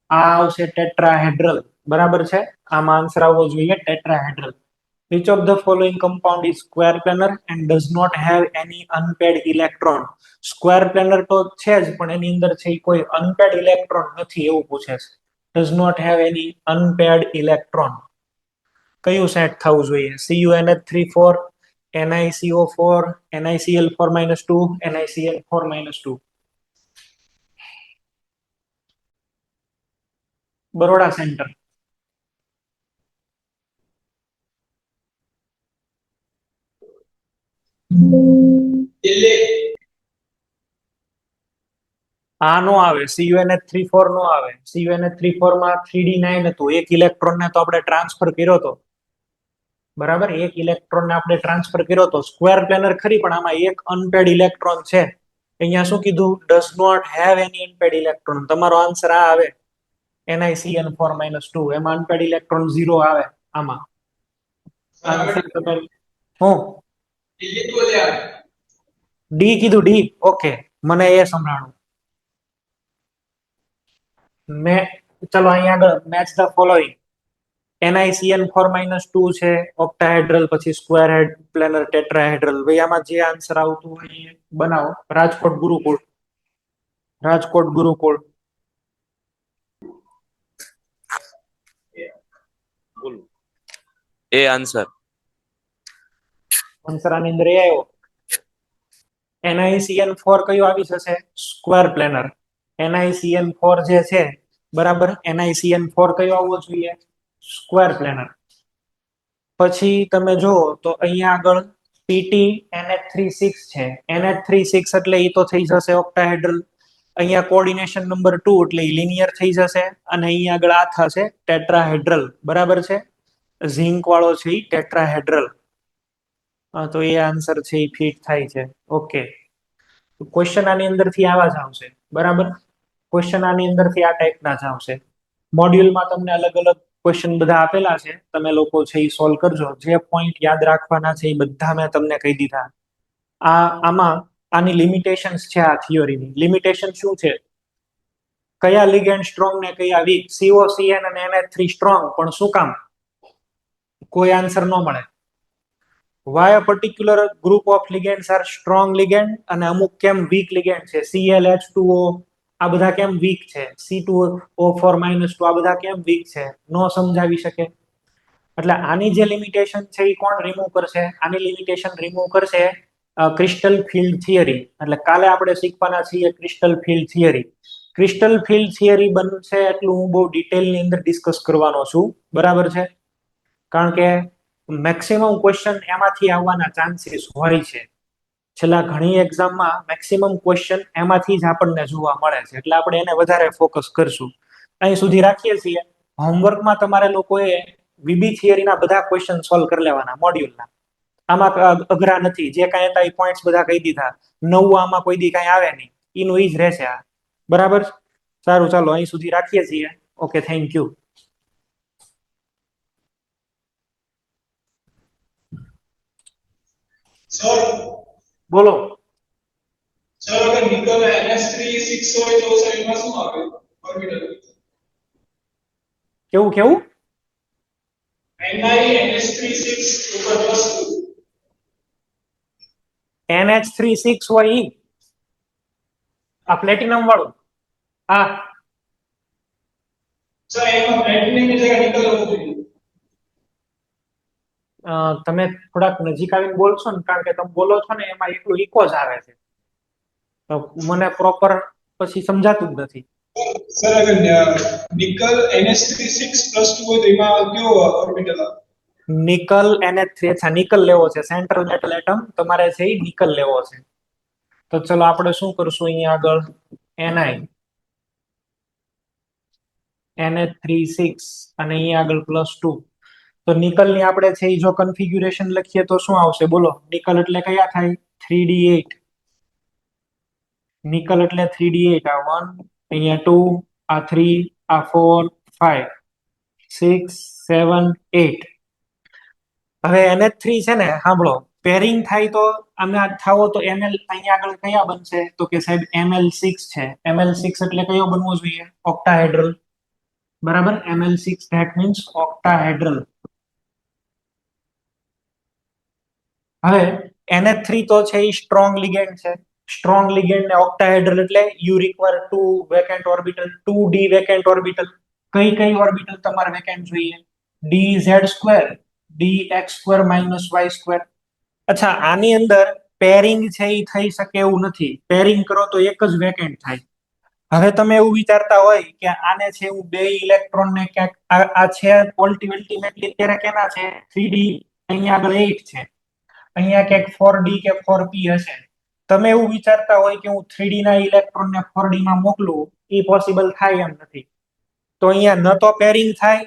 આ આવશે ટેટ્રાહેડ્રલ. બરાબર છે, આમાં આન્સર આવવો જોઈએ tetrahedral. Which of the following compound is square planar and does not have any unpaired electron? Square planar તો છે જ, પણ એની અંદર છે કોઈ અનપેડ ઇલેક્ટ્રોન નથી એવું પૂછે છે. Does not have any unpaired electron. કયું સેટ થવું જોઈએ? CuNH3 4, NiCO4, NiCl4-2, NiCl4-2. Baroda centre. આ નો આવે, CuNH3 4 નો આવે. CuNH3 4 માં 3d9 હતું, એક ઇલેક્ટ્રોન ને તો આપણે ટ્રાન્સફર કર્યો હતો. બરાબર, એક ઇલેક્ટ્રોન ને આપણે ટ્રાન્સફર કર્યો હતો. સ્ક્વેર પ્લેનર ખરી, પણ આમાં એક અનપેડ ઇલેક્ટ્રોન છે. અહીંયા શું કીધું? Does not have any unpaired electron. તમારો આન્સર આ આવે, NiCN4-2. એમાં અનપેડ ઇલેક્ટ્રોન 0 આવે આમાં. આન્સર તમે હું ડી કીધું, ડી. ઓકે, મને એ સંભળાણું. ચલો અહીંયા આગળ મેચ ધ ફોલોઈંગ. NiCN4-2 છે, ઓક્ટાહેડ્રલ, પછી સ્ક્વેર હેડ પ્લેનર, ટેટ્રાહેડ્રલ. ભાઈ આમાં જે આન્સર આવતું હોય એ બનાવો. રાજકોટ ગુરુકુળ. રાજકોટ ગુરુકુળ. એ આન્સર. આન્સર આની અંદર એ આવ્યો. NiCN4 કયું આવી જશે? Square planar. NiCN4 જે છે, બરાબર, NiCN4 કયો આવવો જોઈએ? Square planar. પછી તમે જુઓ તો અહીંયા આગળ PT NH36 છે. NH36 એટલે એ તો થઈ જશે ઓક્ટાહેડ્રલ. અહીંયા કોઓર્ડિનેશન નંબર 2 એટલે લિનિયર થઈ જશે, અને અહીંયા આગળ આ થશે ટેટ્રાહેડ્રલ. બરાબર છે, ઝિંક વાળો છે એ ટેટ્રાહેડ્રલ. તો એ આન્સર છે એ ફિટ થાય છે. ઓકે, ક્વેશ્ચન આની અંદરથી આવા જ આવશે. બરાબર, ક્વેશ્ચન આની અંદરથી આ ટાઈપના જ આવશે. મોડ્યુલમાં તમને અલગ અલગ ક્વેશ્ચન બધા આપેલા છે, તમે લોકો છે એ સોલ્વ કરજો. જે પોઈન્ટ યાદ રાખવાના છે એ બધા મેં તમને કહી દીધા. આમાં આની લિમિટેશન્સ છે. આ થિયોરીની લિમિટેશન શું છે? કયા લિગેન્ડ સ્ટ્રોંગ ને કયા વીક? COCN અને NH3 સ્ટ્રોંગ, પણ શું કામ? કોઈ આન્સર ન મળે. Why a particular group of ligands are strong ligand અને અમુક કેમ વીક ligand છે? ClH2O આ બધા કેમ વીક છે? C2O4-2 આ બધા કેમ વીક છે? નો સમજાવી શકે. એટલે આની જે લિમિટેશન છે એ કોણ રિમૂવ કરશે? આની લિમિટેશન રિમૂવ કરશે ક્રિસ્ટલ ફિલ્ડ થિયરી. એટલે કાલે આપણે શીખવાના છીએ crystal field theory. Crystal field theory બનશે એટલું હું બહુ ડિટેલની અંદર ડિસ્કસ કરવાનો છું. બરાબર છે, કારણ કે મેક્સિમમ ક્વેશ્ચન એમાંથી આવવાના ચાન્સીસ હોય છે. છેલ્લા ઘણી એક્ઝામમાં મેક્સિમમ ક્વેશ્ચન એમાંથી જ આપણને જોવા મળે છે, એટલે આપણે એને વધારે ફોકસ કરશું. અહીં સુધી રાખીએ છીએ. હોમવર્કમાં તમારે લોકોએ વીબી થિયરીના બધા ક્વેશ્ચન સોલ્વ કરી લેવાના મોડ્યુલના. આમાં અઘરા નથી. જે કાંઈ હતા એ પોઈન્ટ્સ બધા કહી દીધા. નવું આમાં કોઈ દી કાંઈ આવે નહીં, એનું ઈ જ રહેશે આ. બરાબર, સારું, ચાલો અહીં સુધી રાખીએ છીએ. Okay, thank you. સર બોલો. સર અગર નિકલ NH3 6 હોય તો સર એમાં શું આવે ઓર્બિટલ? કેવું કેવું? NiNH3 6 ઉપર વસ્તુ NH36 હોય ઈ? આ પ્લેટિનમ વાળું? હા, સર એમાં પ્લેટિનમ ની જગ્યાએ નિકલ હોવું જોઈએ. તમે થોડાક નજીક આવીને બોલશો ને, કારણ કે તમે બોલો છો ને એમાં એટલું ઇકો જ આવે છે. તો મને પ્રોપર પછી સમજાતું જ નથી. સર અગર નિકલ NH3 6+2 હોય તો એમાં કયો ઓર્બિટલ આવે? નિકલ NH3, અચ્છા નિકલ લેવો છે, સેન્ટ્રલ મેટલ એટમ તમારે છે એ નિકલ લેવો છે. તો ચલો આપણે શું કરશું અહીંયા આગળ NH3 6 અને અહીંયા આગળ +2. તો નિકલ ની આપણે છે એ જો કન્ફિગ્યુરેશન લખીએ તો શું આવશે બોલો? નિકલ એટલે કયા થાય? 3d8. નિકલ એટલે 3d8. આ 1, અહીંયા 2, આ 3, આ 4, 5, 6, 7, 8. હવે NH3 છે ને, સાંભળો, પેરિંગ થાય તો આમે થાવો તો Ml અહીંયા આગળ કયા બનશે? તો કે સાહેબ Ml6 છે. Ml6 એટલે કયો બનવો જોઈએ? ઓક્ટાહેડ્રલ. બરાબર, Ml6 that means ઓક્ટાહેડ્રલ. હવે NH3 તો છે એ સ્ટ્રોંગ લિગેન્ડ છે. સ્ટ્રોંગ લિગેન્ડ ને ઓક્ટાહેડ્રલ એટલે you require 2 vacant orbital, 2d vacant orbital. કઈ ઓર્બિટલ તમારે વેકેન્ટ જોઈએ? dz2, dx2 y2. અચ્છા, આની અંદર પેરિંગ છે એ થઈ શકે એવું નથી. પેરિંગ કરો તો એક જ વેકેન્ટ થાય. હવે તમે એવું વિચારતા હોય કે આને છે હું બે ઇલેક્ટ્રોન ને ક્યાંક આ છે અલ્ટિમેટલી અત્યારે કેના છે? 3d, અહીંયા આગળ 8 છે, અહીંયા ક્યાંક 4d કે 4p હશે. તમે એવું વિચારતા હોય કે હું 3d ના ઇલેક્ટ્રોન ને 4d માં મોકલું, એ પોસિબલ થાય એમ નથી. તો અહીંયા ન તો પેરિંગ થાય,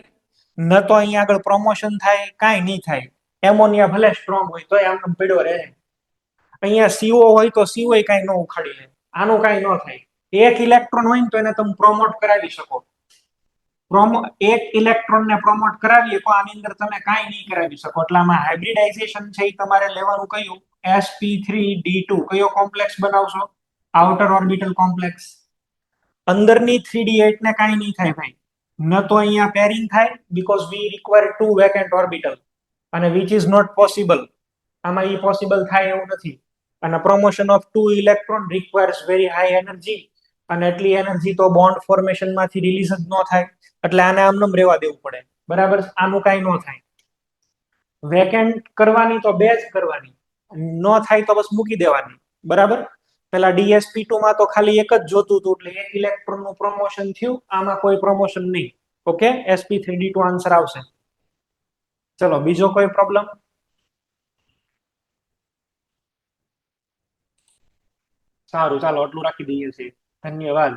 ન તો અહીંયા આગળ પ્રમોશન થાય, કાંઈ નહીં થાય. એમોનિયા ભલે સ્ટ્રોંગ હોય તોય આમ પડ્યો રહે. અહીંયા CO હોય તો CO કાંઈ ન ઉખાડી લે. આનું કાંઈ ન થાય. એક ઇલેક્ટ્રોન હોય ને તો એને તમે પ્રોમોટ કરાવી શકો. એક ઇલેક્ટ્રોન ને પ્રોમોટ કરાવીએ તો આની અંદર તમે કાંઈ નહીં કરાવી શકો. એટલે આમાં હાઇબ્રિડાઇઝેશન છે એ તમારે લેવાનું કયું? sp3d2. કયો કોમ્પ્લેક્સ બનાવશો? Outer orbital complex. અંદરની 3d8 ને કાંઈ નહીં થાય ભાઈ. ન તો અહીંયા પેરિંગ થાય because we require 2 vacant orbital, અને વિચ ઇઝ નોટ પોસિબલ. આમાં એ પોસિબલ થાય એવું નથી. અને promotion of 2 electron requires very high energy, અને એટલી એનર્જી તો બોન્ડ ફોર્મેશન માંથી રિલીઝ જ ન થાય. એટલે આને આમનેમ રહેવા દેવું પડે. બરાબર, આનું કાંઈ ન થાય. વેકેન્ટ કરવાની તો બે જ કરવાની, ન થાય તો બસ મૂકી દેવાની. બરાબર, પેલા dsp2 માં તો ખાલી એક જ જોતું હતું, એટલે એક ઇલેક્ટ્રોન નું પ્રમોશન થયું. આમાં કોઈ પ્રમોશન નહીં. ઓકે, sp3d2 આન્સર આવશે. ચલો, બીજો કોઈ પ્રોબ્લેમ? સારું, ચાલો આટલું રાખી દઈએ છીએ. ધન્યવાદ.